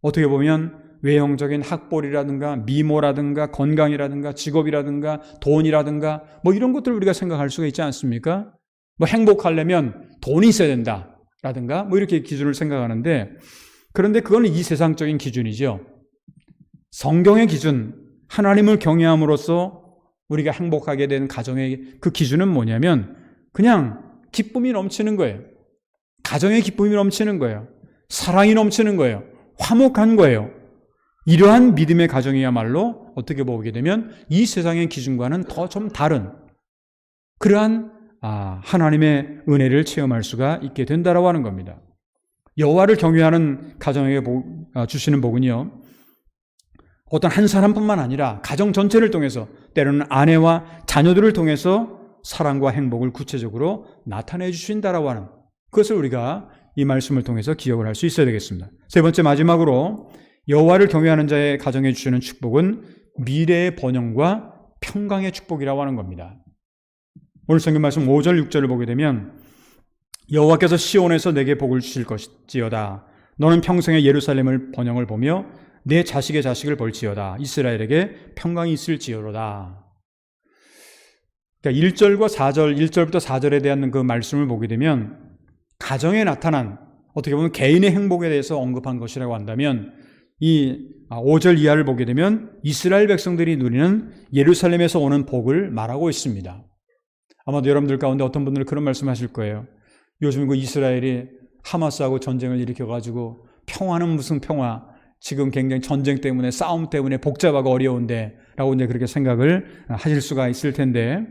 어떻게 보면 외형적인 학벌이라든가 미모라든가 건강이라든가 직업이라든가 돈이라든가 뭐 이런 것들을 우리가 생각할 수가 있지 않습니까? 뭐 행복하려면 돈이 있어야 된다 라든가 뭐 이렇게 기준을 생각하는데, 그런데 그거는 이 세상적인 기준이죠. 성경의 기준, 하나님을 경외함으로써 우리가 행복하게 된 가정의 그 기준은 뭐냐면 그냥 기쁨이 넘치는 거예요. 가정의 기쁨이 넘치는 거예요. 사랑이 넘치는 거예요. 화목한 거예요. 이러한 믿음의 가정이야말로 어떻게 보게 되면 이 세상의 기준과는 더 좀 다른 그러한 하나님의 은혜를 체험할 수가 있게 된다라고 하는 겁니다. 여호와를 경외하는 가정에게 주시는 복은요, 어떤 한 사람뿐만 아니라 가정 전체를 통해서 때로는 아내와 자녀들을 통해서 사랑과 행복을 구체적으로 나타내 주신다라고 하는 그것을 우리가 이 말씀을 통해서 기억을 할 수 있어야 되겠습니다. 세 번째 마지막으로 여호와를 경외하는 자의 가정에 주시는 축복은 미래의 번영과 평강의 축복이라고 하는 겁니다. 오늘 성경 말씀 5절 6절을 보게 되면 여호와께서 시온에서 내게 복을 주실 것이지어다. 너는 평생에 예루살렘을 번영을 보며 내 자식의 자식을 볼지어다. 이스라엘에게 평강이 있을지어로다. 그러니까 1절과 4절, 1절부터 4절에 대한 그 말씀을 보게 되면 가정에 나타난 어떻게 보면 개인의 행복에 대해서 언급한 것이라고 한다면 이 5절 이하를 보게 되면 이스라엘 백성들이 누리는 예루살렘에서 오는 복을 말하고 있습니다. 아마도 여러분들 가운데 어떤 분들은 그런 말씀하실 거예요. 요즘 그 이스라엘이 하마스하고 전쟁을 일으켜가지고 평화는 무슨 평화, 지금 굉장히 전쟁 때문에 싸움 때문에 복잡하고 어려운데 라고 이제 그렇게 생각을 하실 수가 있을 텐데,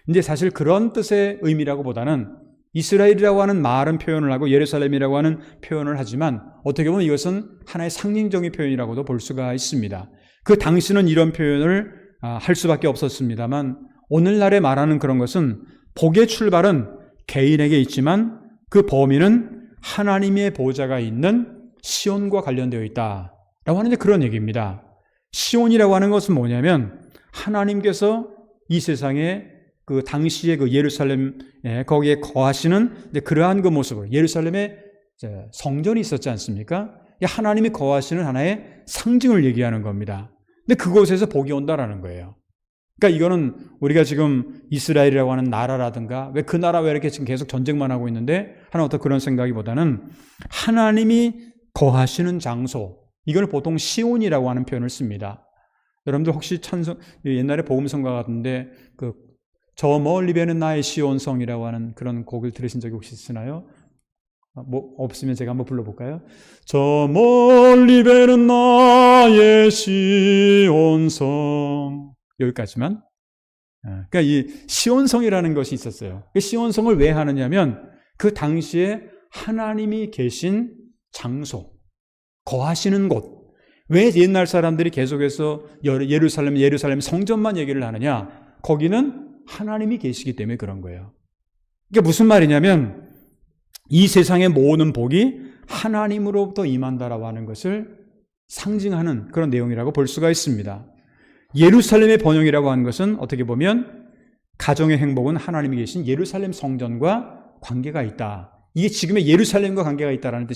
이제 사실 그런 뜻의 의미라고 보다는 이스라엘이라고 하는 말은 표현을 하고 예루살렘이라고 하는 표현을 하지만 어떻게 보면 이것은 하나의 상징적인 표현이라고도 볼 수가 있습니다. 그 당시는 이런 표현을 할 수밖에 없었습니다만 오늘날에 말하는 그런 것은 복의 출발은 개인에게 있지만 그 범위는 하나님의 보좌가 있는 시온과 관련되어 있다라고 하는 그런 얘기입니다. 시온이라고 하는 것은 뭐냐면 하나님께서 이 세상에 그 당시에 그 예루살렘에 거기에 거하시는 그러한 그 모습을, 예루살렘에 성전이 있었지 않습니까? 하나님이 거하시는 하나의 상징을 얘기하는 겁니다. 근데 그곳에서 복이 온다라는 거예요. 그러니까 이거는 우리가 지금 이스라엘이라고 하는 나라라든가 왜 그 나라 왜 이렇게 지금 계속 전쟁만 하고 있는데 하나 어떤 그런 생각이보다는 하나님이 거하시는 장소, 이걸 보통 시온이라고 하는 표현을 씁니다. 여러분들 혹시 옛날에 복음성가 같은데 저 멀리 배는 나의 시온성이라고 하는 그런 곡을 들으신 적이 혹시 있으나요? 뭐 없으면 제가 한번 불러볼까요? 저 멀리 배는 나의 시온성. 여기까지만. 그러니까 이 시온성이라는 것이 있었어요. 시온성을 왜 하느냐면 그 당시에 하나님이 계신 장소, 거하시는 곳. 왜 옛날 사람들이 계속해서 예루살렘 성전만 얘기를 하느냐? 거기는 하나님이 계시기 때문에 그런 거예요. 이게 무슨 말이냐면 이 세상의 모든 복이 하나님으로부터 임한다라고 하는 것을 상징하는 그런 내용이라고 볼 수가 있습니다. 예루살렘의 번영이라고 하는 것은 어떻게 보면 가정의 행복은 하나님이 계신 예루살렘 성전과 관계가 있다. 이게 지금의 예루살렘과 관계가 있다라는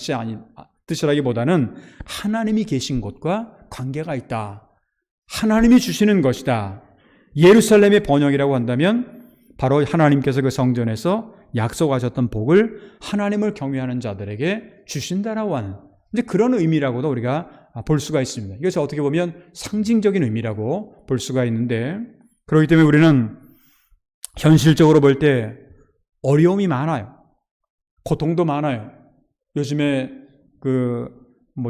뜻이라기보다는 하나님이 계신 곳과 관계가 있다. 하나님이 주시는 것이다. 예루살렘의 번영이라고 한다면 바로 하나님께서 그 성전에서 약속하셨던 복을 하나님을 경외하는 자들에게 주신다라고 하는 이제 그런 의미라고도 우리가 볼 수가 있습니다. 이것이 어떻게 보면 상징적인 의미라고 볼 수가 있는데, 그렇기 때문에 우리는 현실적으로 볼 때 어려움이 많아요. 고통도 많아요. 요즘에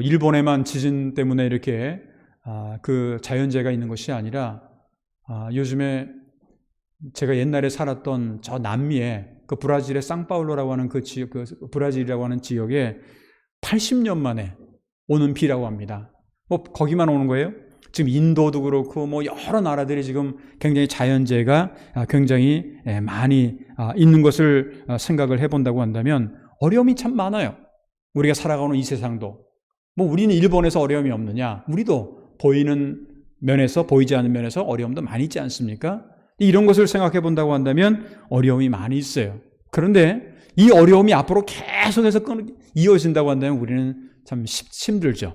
일본에만 지진 때문에 이렇게 그 자연재해가 있는 것이 아니라 요즘에 제가 옛날에 살았던 저 남미에 그 브라질의 상파울로라고 하는 그 지역, 그 브라질이라고 하는 지역에 80년 만에 오는 비라고 합니다. 거기만 오는 거예요? 지금 인도도 그렇고 여러 나라들이 지금 굉장히 자연재해가 굉장히 많이 있는 것을 생각을 해본다고 한다면 어려움이 참 많아요. 우리가 살아가는 이 세상도. 우리는 일본에서 어려움이 없느냐? 우리도 보이는 면에서 보이지 않는 면에서 어려움도 많이 있지 않습니까? 이런 것을 생각해 본다고 한다면 어려움이 많이 있어요. 그런데 이 어려움이 앞으로 계속해서 이어진다고 한다면 우리는 참 힘들죠.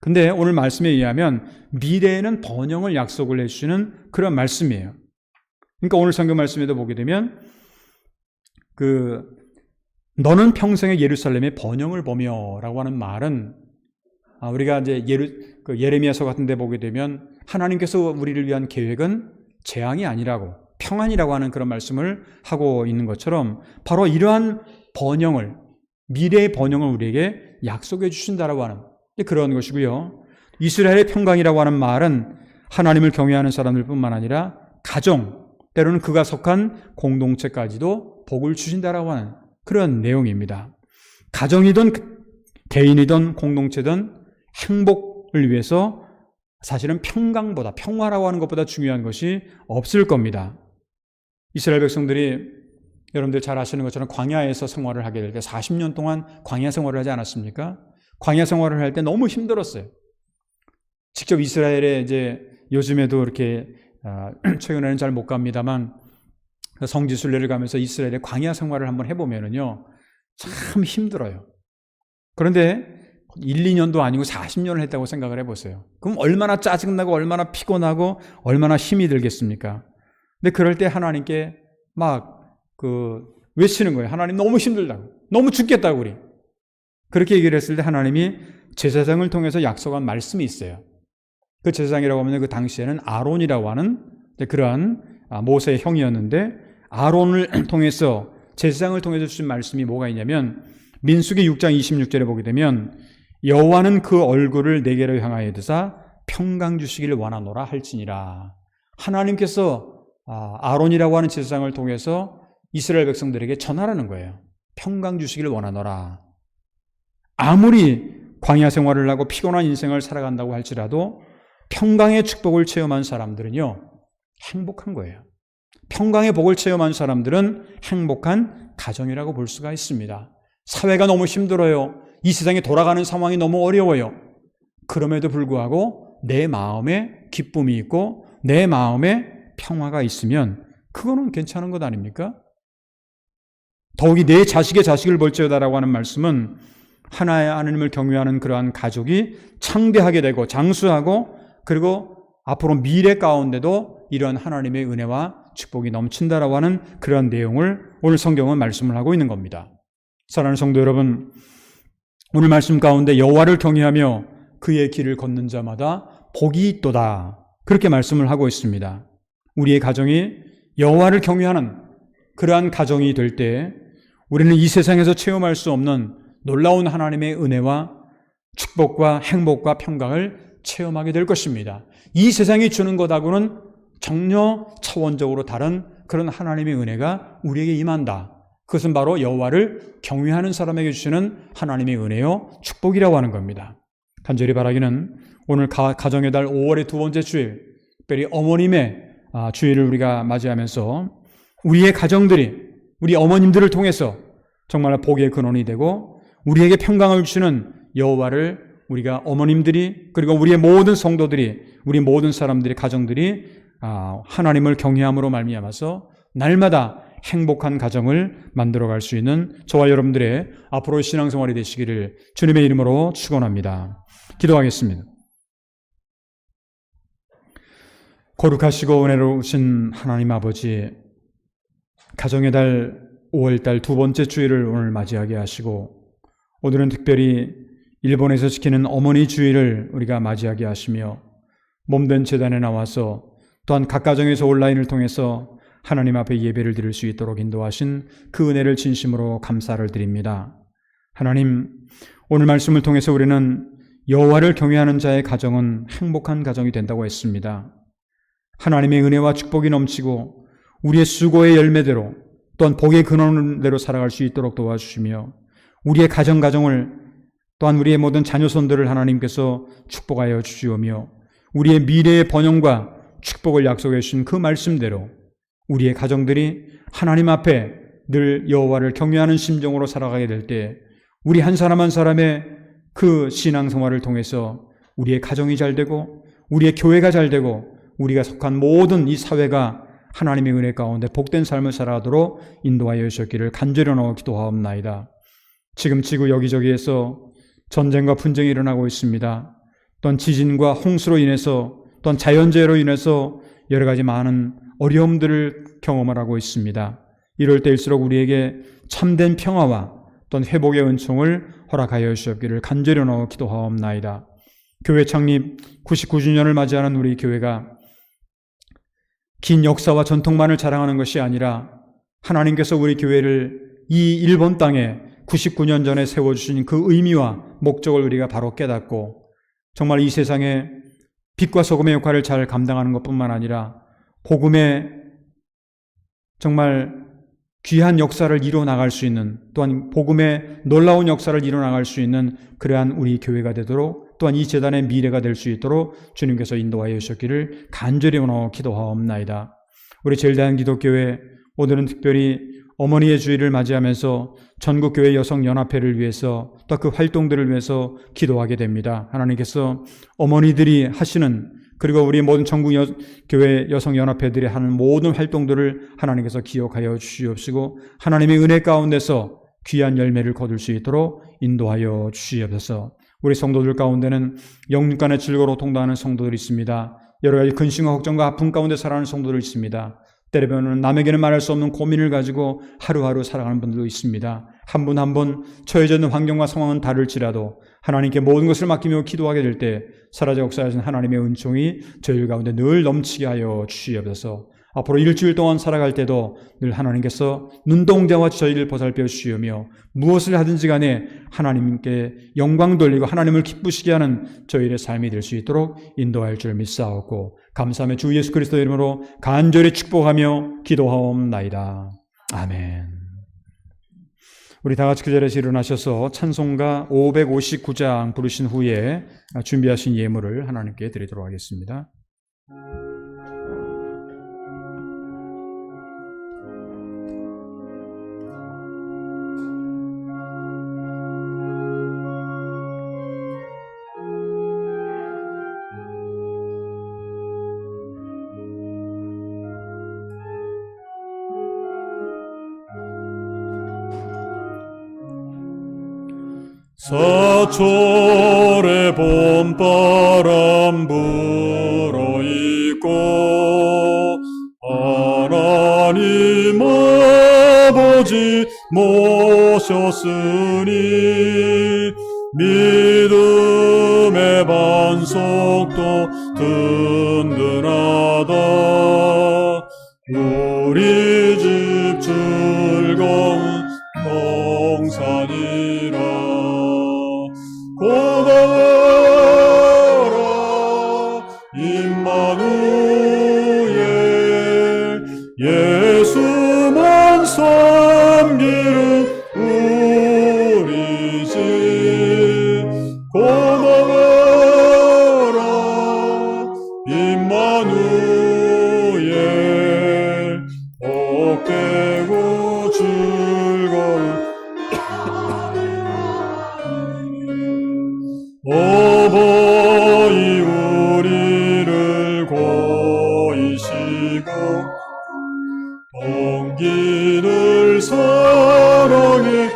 근데 오늘 말씀에 의하면 미래에는 번영을 약속을 해주시는 그런 말씀이에요. 그러니까 오늘 성경 말씀에도 보게 되면 너는 평생에 예루살렘의 번영을 보며라고 하는 말은 우리가 이제 예레미야서 같은 데 보게 되면 하나님께서 우리를 위한 계획은 재앙이 아니라고 평안이라고 하는 그런 말씀을 하고 있는 것처럼 바로 이러한 번영을, 미래의 번영을 우리에게 약속해 주신다라고 하는 그런 것이고요. 이스라엘의 평강이라고 하는 말은 하나님을 경외하는 사람들 뿐만 아니라 가정, 때로는 그가 속한 공동체까지도 복을 주신다라고 하는 그런 내용입니다. 가정이든 개인이든 공동체든 행복을 위해서 사실은 평강보다, 평화라고 하는 것보다 중요한 것이 없을 겁니다. 이스라엘 백성들이 여러분들 잘 아시는 것처럼 광야에서 생활을 하게 될 때 40년 동안 광야 생활을 하지 않았습니까? 광야 생활을 할 때 너무 힘들었어요. 직접 이스라엘에 이제 요즘에도 이렇게 최근에는 잘 못 갑니다만 성지순례를 가면서 이스라엘의 광야 생활을 한번 해보면은요 참 힘들어요. 그런데 1, 2년도 아니고 40년을 했다고 생각을 해보세요. 그럼 얼마나 짜증나고 얼마나 피곤하고 얼마나 힘이 들겠습니까? 근데 그럴 때 하나님께 외치는 거예요. 하나님 너무 힘들다고, 너무 죽겠다고 우리. 그렇게 얘기를 했을 때 하나님이 제사장을 통해서 약속한 말씀이 있어요. 그 제사장이라고 하면 그 당시에는 아론이라고 하는 그러한 모세의 형이었는데 아론을 통해서 제사장을 통해서 주신 말씀이 뭐가 있냐면 민수기 6장 26절에 보게 되면 여호와는 그 얼굴을 내게로 향하여 드사 평강 주시기를 원하노라 할지니라. 하나님께서 아론이라고 하는 제사장을 통해서 이스라엘 백성들에게 전하라는 거예요. 평강 주시기를 원하노라. 아무리 광야 생활을 하고 피곤한 인생을 살아간다고 할지라도 평강의 축복을 체험한 사람들은요 행복한 거예요. 평강의 복을 체험한 사람들은 행복한 가정이라고 볼 수가 있습니다. 사회가 너무 힘들어요. 이 세상에 돌아가는 상황이 너무 어려워요. 그럼에도 불구하고 내 마음에 기쁨이 있고 내 마음에 평화가 있으면 그거는 괜찮은 것 아닙니까? 더욱이 내 자식의 자식을 볼지어다라고 하는 말씀은 하나의 하나님을 경외하는 그러한 가족이 창대하게 되고 장수하고 그리고 앞으로 미래 가운데도 이런 하나님의 은혜와 축복이 넘친다라고 하는 그런 내용을 오늘 성경은 말씀을 하고 있는 겁니다. 사랑하는 성도 여러분, 오늘 말씀 가운데 여호와를 경외하며 그의 길을 걷는 자마다 복이 있도다. 그렇게 말씀을 하고 있습니다. 우리의 가정이 여호와를 경외하는 그러한 가정이 될 때 우리는 이 세상에서 체험할 수 없는 놀라운 하나님의 은혜와 축복과 행복과 평강을 체험하게 될 것입니다. 이 세상이 주는 것하고는 전혀 차원적으로 다른 그런 하나님의 은혜가 우리에게 임한다. 그것은 바로 여호와를 경외하는 사람에게 주시는 하나님의 은혜요 축복이라고 하는 겁니다. 간절히 바라기는 오늘 가정의 달 5월의 두 번째 주일, 특별히 어머님의 주일을 우리가 맞이하면서 우리의 가정들이 우리 어머님들을 통해서 정말 복의 근원이 되고 우리에게 평강을 주시는 여호와를 우리가 어머님들이 그리고 우리의 모든 성도들이 우리 모든 사람들의 가정들이 하나님을 경외함으로 말미암아서 날마다 행복한 가정을 만들어갈 수 있는 저와 여러분들의 앞으로의 신앙생활이 되시기를 주님의 이름으로 축원합니다. 기도하겠습니다. 거룩하시고 은혜로우신 하나님 아버지, 가정의 달 5월달 두 번째 주일을 오늘 맞이하게 하시고, 오늘은 특별히 일본에서 지키는 어머니 주일을 우리가 맞이하게 하시며, 몸된 제단에 나와서 또한 각 가정에서 온라인을 통해서 하나님 앞에 예배를 드릴 수 있도록 인도하신 그 은혜를 진심으로 감사를 드립니다. 하나님, 오늘 말씀을 통해서 우리는 여호와를 경외하는 자의 가정은 행복한 가정이 된다고 했습니다. 하나님의 은혜와 축복이 넘치고 우리의 수고의 열매대로 또한 복의 근원대로 살아갈 수 있도록 도와주시며, 우리의 가정을 또한 우리의 모든 자녀손들을 하나님께서 축복하여 주시오며, 우리의 미래의 번영과 축복을 약속해 주신 그 말씀대로 우리의 가정들이 하나님 앞에 늘 여호와를 경외하는 심정으로 살아가게 될 때, 우리 한 사람 한 사람의 그 신앙생활을 통해서 우리의 가정이 잘 되고 우리의 교회가 잘 되고 우리가 속한 모든 이 사회가 하나님의 은혜 가운데 복된 삶을 살아가도록 인도하여 주셨기를 간절히 기도하옵나이다. 지금 지구 여기저기에서 전쟁과 분쟁이 일어나고 있습니다. 또한 지진과 홍수로 인해서, 또한 자연재해로 인해서 여러 가지 많은 어려움들을 경험을 하고 있습니다. 이럴 때일수록 우리에게 참된 평화와 또한 회복의 은총을 허락하여 주셨기를 간절히 기도하옵나이다. 교회 창립 99주년을 맞이하는 우리 교회가 긴 역사와 전통만을 자랑하는 것이 아니라, 하나님께서 우리 교회를 이 일본 땅에 99년 전에 세워주신 그 의미와 목적을 우리가 바로 깨닫고, 정말 이 세상에 빛과 소금의 역할을 잘 감당하는 것뿐만 아니라 복음의 정말 귀한 역사를 이뤄나갈 수 있는, 또한 복음의 놀라운 역사를 이뤄나갈 수 있는 그러한 우리 교회가 되도록, 또한 이 재단의 미래가 될 수 있도록 주님께서 인도하여 주셨기를 간절히 기도하옵나이다. 우리 제일대한 기독교회, 오늘은 특별히 어머니의 주일을 맞이하면서 전국교회 여성연합회를 위해서 또 그 활동들을 위해서 기도하게 됩니다. 하나님께서 어머니들이 하시는, 그리고 우리 모든 전국교회 여성연합회들이 하는 모든 활동들을 하나님께서 기억하여 주시옵시고, 하나님의 은혜 가운데서 귀한 열매를 거둘 수 있도록 인도하여 주시옵소서. 우리 성도들 가운데는 영육간의 즐거로 통당하는 성도들이 있습니다. 여러 가지 근심과 걱정과 아픔 가운데 살아가는 성도들이 있습니다. 때로는 남에게는 말할 수 없는 고민을 가지고 하루하루 살아가는 분들도 있습니다. 한 분 한 분 처해져 있는 환경과 상황은 다를지라도 하나님께 모든 것을 맡기며 기도하게 될 때 사라져 역사하신 하나님의 은총이 저희 가운데 늘 넘치게 하여 주시옵소서. 앞으로 일주일 동안 살아갈 때도 늘 하나님께서 눈동자와 저희를 보살펴 주시며, 무엇을 하든지 간에 하나님께 영광 돌리고 하나님을 기쁘시게 하는 저희의 삶이 될 수 있도록 인도할 줄 믿사옵고, 감사하며 주 예수 그리스도의 이름으로 간절히 축복하며 기도하옵나이다. 아멘. 우리 다 같이 그 자리에서 일어나셔서 찬송가 559장 부르신 후에 준비하신 예물을 하나님께 드리도록 하겠습니다. 사철의 봄바람 불어있고 하나님 아버지 모셨으니 믿음의 반석도 든든하다. 우리 집 즐거운 동산이라. 고마워라 임마누엘, 예수만 섬기는 우리 집. 고마워라 임마누엘, 복되고 즐거운 어버이 우리를 고이시고 동기를 사랑에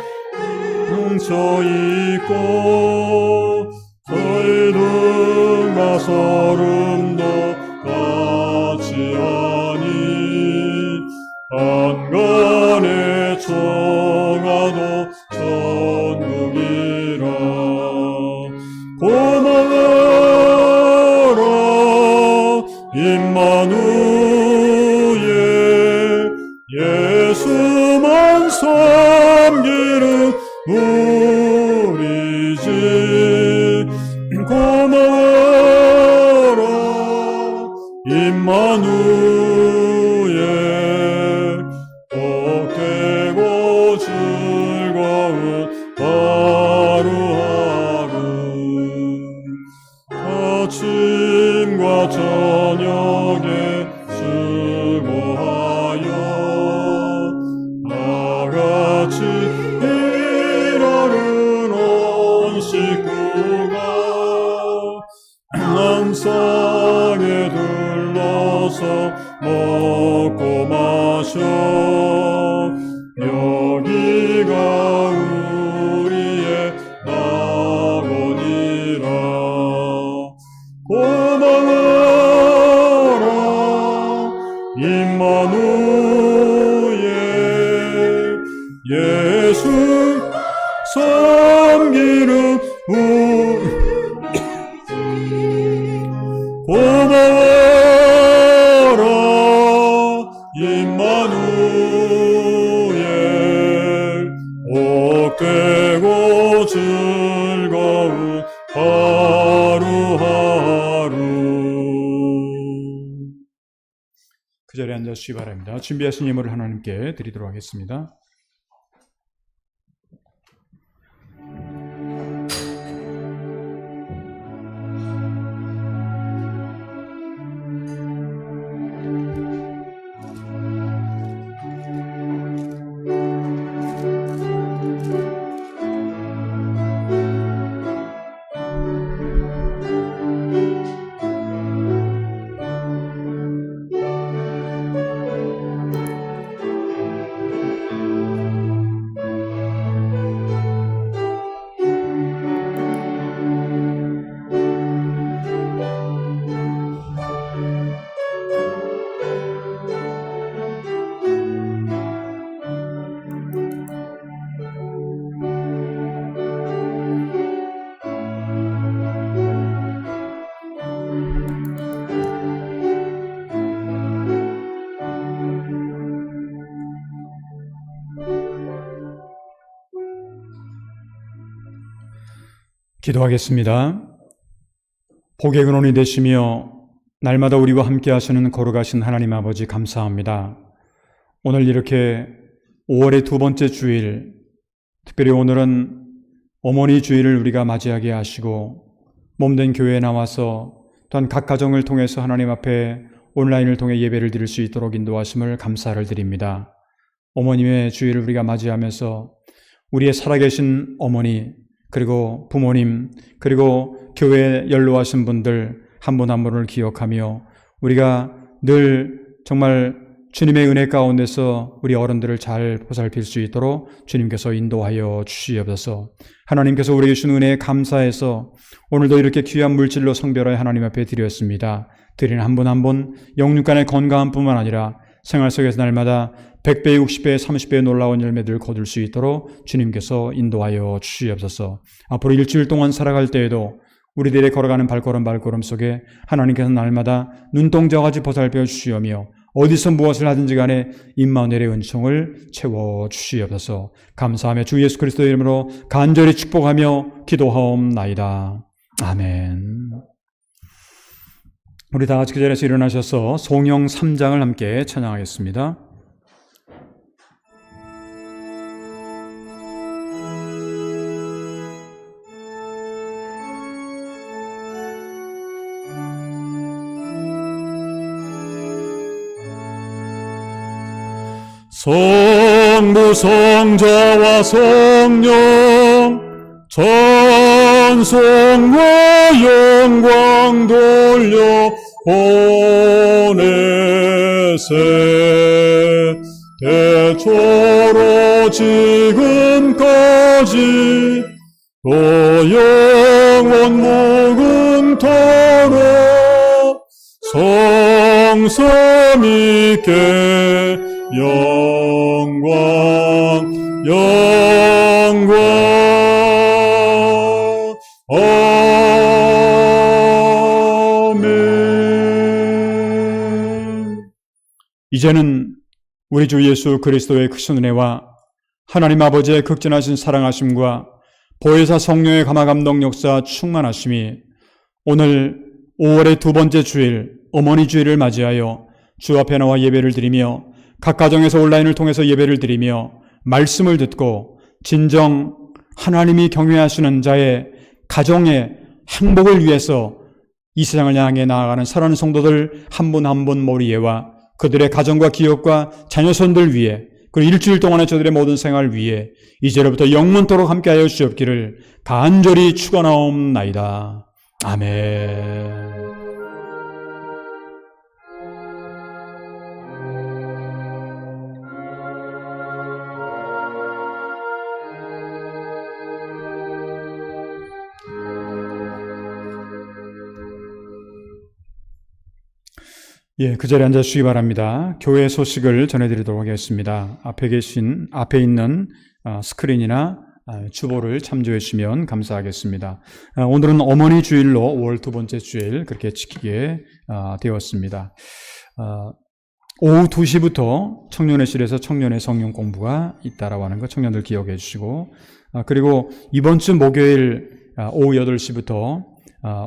뭉쳐있고 설등과 소름도 같이 천국이라. 고마워라 임마누엘, 예수만 섬기는 우리 집. 고마워라 임마누엘, 복되고 즐거운 하루하루. 아침과 저녁에 수고하여 다같이 일하는 온 식구가 안상에 둘러서 먹고 마셔. 여기가 우리의 낙원이라. 고마워라 임마누엘, 예수 섬기는 고마워라 임마누엘, 복되고 즐거운 하루하루. 그 자리에 앉아주시기 바랍니다. 준비하신 예물을 하나님께 드리도록 하겠습니다. 기도하겠습니다. 복의 근원이 되시며 날마다 우리와 함께 하시는 거룩하신 하나님 아버지, 감사합니다. 오늘 이렇게 5월의 두 번째 주일, 특별히 오늘은 어머니 주일을 우리가 맞이하게 하시고 몸된 교회에 나와서 또한 각 가정을 통해서 하나님 앞에 온라인을 통해 예배를 드릴 수 있도록 인도하심을 감사를 드립니다. 어머님의 주일을 우리가 맞이하면서 우리의 살아계신 어머니, 그리고 부모님, 그리고 교회에 연로하신 분들 한 분 한 분을 기억하며 우리가 늘 정말 주님의 은혜 가운데서 우리 어른들을 잘 보살필 수 있도록 주님께서 인도하여 주시옵소서. 하나님께서 우리에게 주신 은혜에 감사해서 오늘도 이렇게 귀한 물질로 성별하여 하나님 앞에 드렸습니다. 드리는 한 분 한 분 영육간의 건강한 뿐만 아니라 생활 속에서 날마다 100배, 60배, 30배의 놀라운 열매들을 거둘 수 있도록 주님께서 인도하여 주시옵소서. 앞으로 일주일 동안 살아갈 때에도 우리들의 걸어가는 발걸음 속에 하나님께서 날마다 눈동자같이 보살펴 주시오며 어디서 무엇을 하든지 간에 임마누엘의 은총을 채워 주시옵소서. 감사하며 주 예수 그리스도의 이름으로 간절히 축복하며 기도하옵나이다. 아멘. 우리 다 같이 그 자리에서 일어나셔서 송영 3장을 함께 찬양하겠습니다. 성부 성자와 성령 찬송과 영광 돌려 보내세. 대초로 지금까지 또 영원 무궁토록 성삼 있게 영광 이제는 우리 주 예수 그리스도의 크신 은혜와 하나님 아버지의 극진하신 사랑하심과 보혜사 성령의 감화감동 역사 충만하심이 오늘 5월의 두 번째 주일 어머니 주일을 맞이하여 주 앞에 나와 예배를 드리며 각 가정에서 온라인을 통해서 예배를 드리며 말씀을 듣고 진정 하나님이 경외하시는 자의 가정의 행복을 위해서 이 세상을 향해 나아가는 사랑하는 성도들 한 분 한 분 머리에와 그들의 가정과 기업과 자녀손들 위해 그리고 일주일 동안의 저들의 모든 생활 위해 이제로부터 영원토록 함께하여 주옵기를 간절히 축원하옵나이다. 아멘. 예, 그 자리에 앉아주시기 바랍니다. 교회 소식을 전해드리도록 하겠습니다. 앞에 있는 스크린이나 주보를 참조해 주시면 감사하겠습니다. 오늘은 어머니 주일로 5월 두 번째 주일 그렇게 지키게 되었습니다. 오후 2시부터 청년회실에서 청년의 성령 공부가 있다라고 하는 거 청년들 기억해 주시고, 그리고 이번 주 목요일 오후 8시부터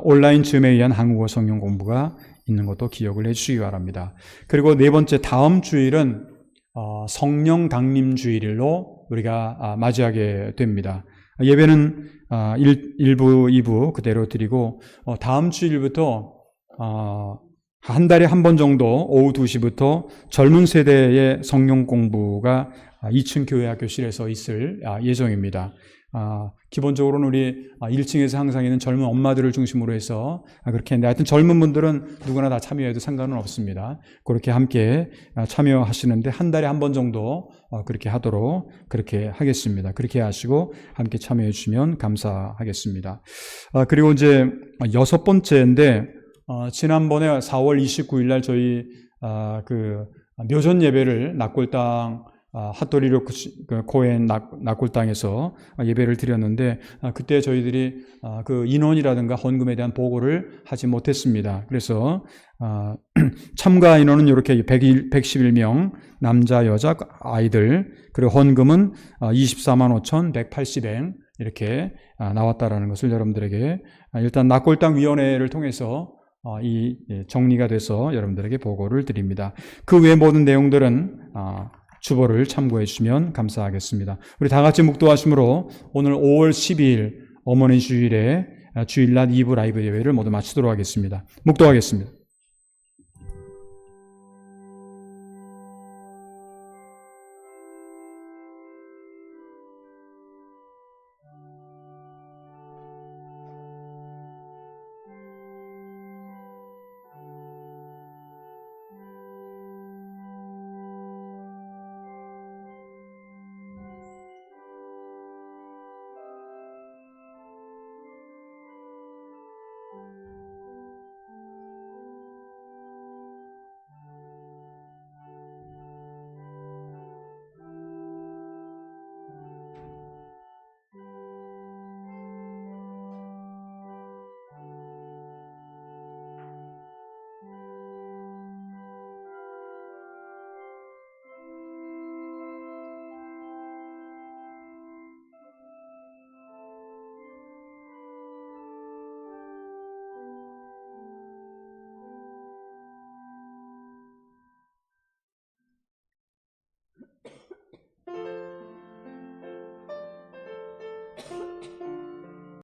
온라인 즈음에 의한 한국어 성령 공부가 있는 것도 기억을 해 주시기 바랍니다. 그리고 네 번째 다음 주일은 성령 강림 주일로 우리가 맞이하게 됩니다. 예배는 1부, 2부 그대로 드리고 다음 주일부터 한 달에 한 번 정도 오후 2시부터 젊은 세대의 성령 공부가 2층 교회 학교실에서 있을 예정입니다. 기본적으로는 우리 1층에서 항상 있는 젊은 엄마들을 중심으로 해서 그렇게 했는데 하여튼 젊은 분들은 누구나 다 참여해도 상관은 없습니다. 그렇게 함께 참여하시는데 한 달에 한 번 정도 그렇게 하도록 그렇게 하겠습니다. 그렇게 하시고 함께 참여해 주시면 감사하겠습니다. 그리고 이제 여섯 번째인데 지난번에 4월 29일 날 저희 그 묘전 예배를 낙골당 핫도리로 코엔 낙골당에서 예배를 드렸는데 그때 저희들이 그 인원이라든가 헌금에 대한 보고를 하지 못했습니다. 그래서 참가 인원은 이렇게 111명 남자 여자 아이들, 그리고 헌금은 24만 5,180엔 이렇게 나왔다라는 것을 여러분들에게 일단 낙골당 위원회를 통해서 이 정리가 돼서 여러분들에게 보고를 드립니다. 그 외 모든 내용들은 주보를 참고해 주시면 감사하겠습니다. 우리 다 같이 묵도하심으로 오늘 5월 12일 어머니 주일에 주일날 2부 라이브 예배를 모두 마치도록 하겠습니다. 묵도하겠습니다.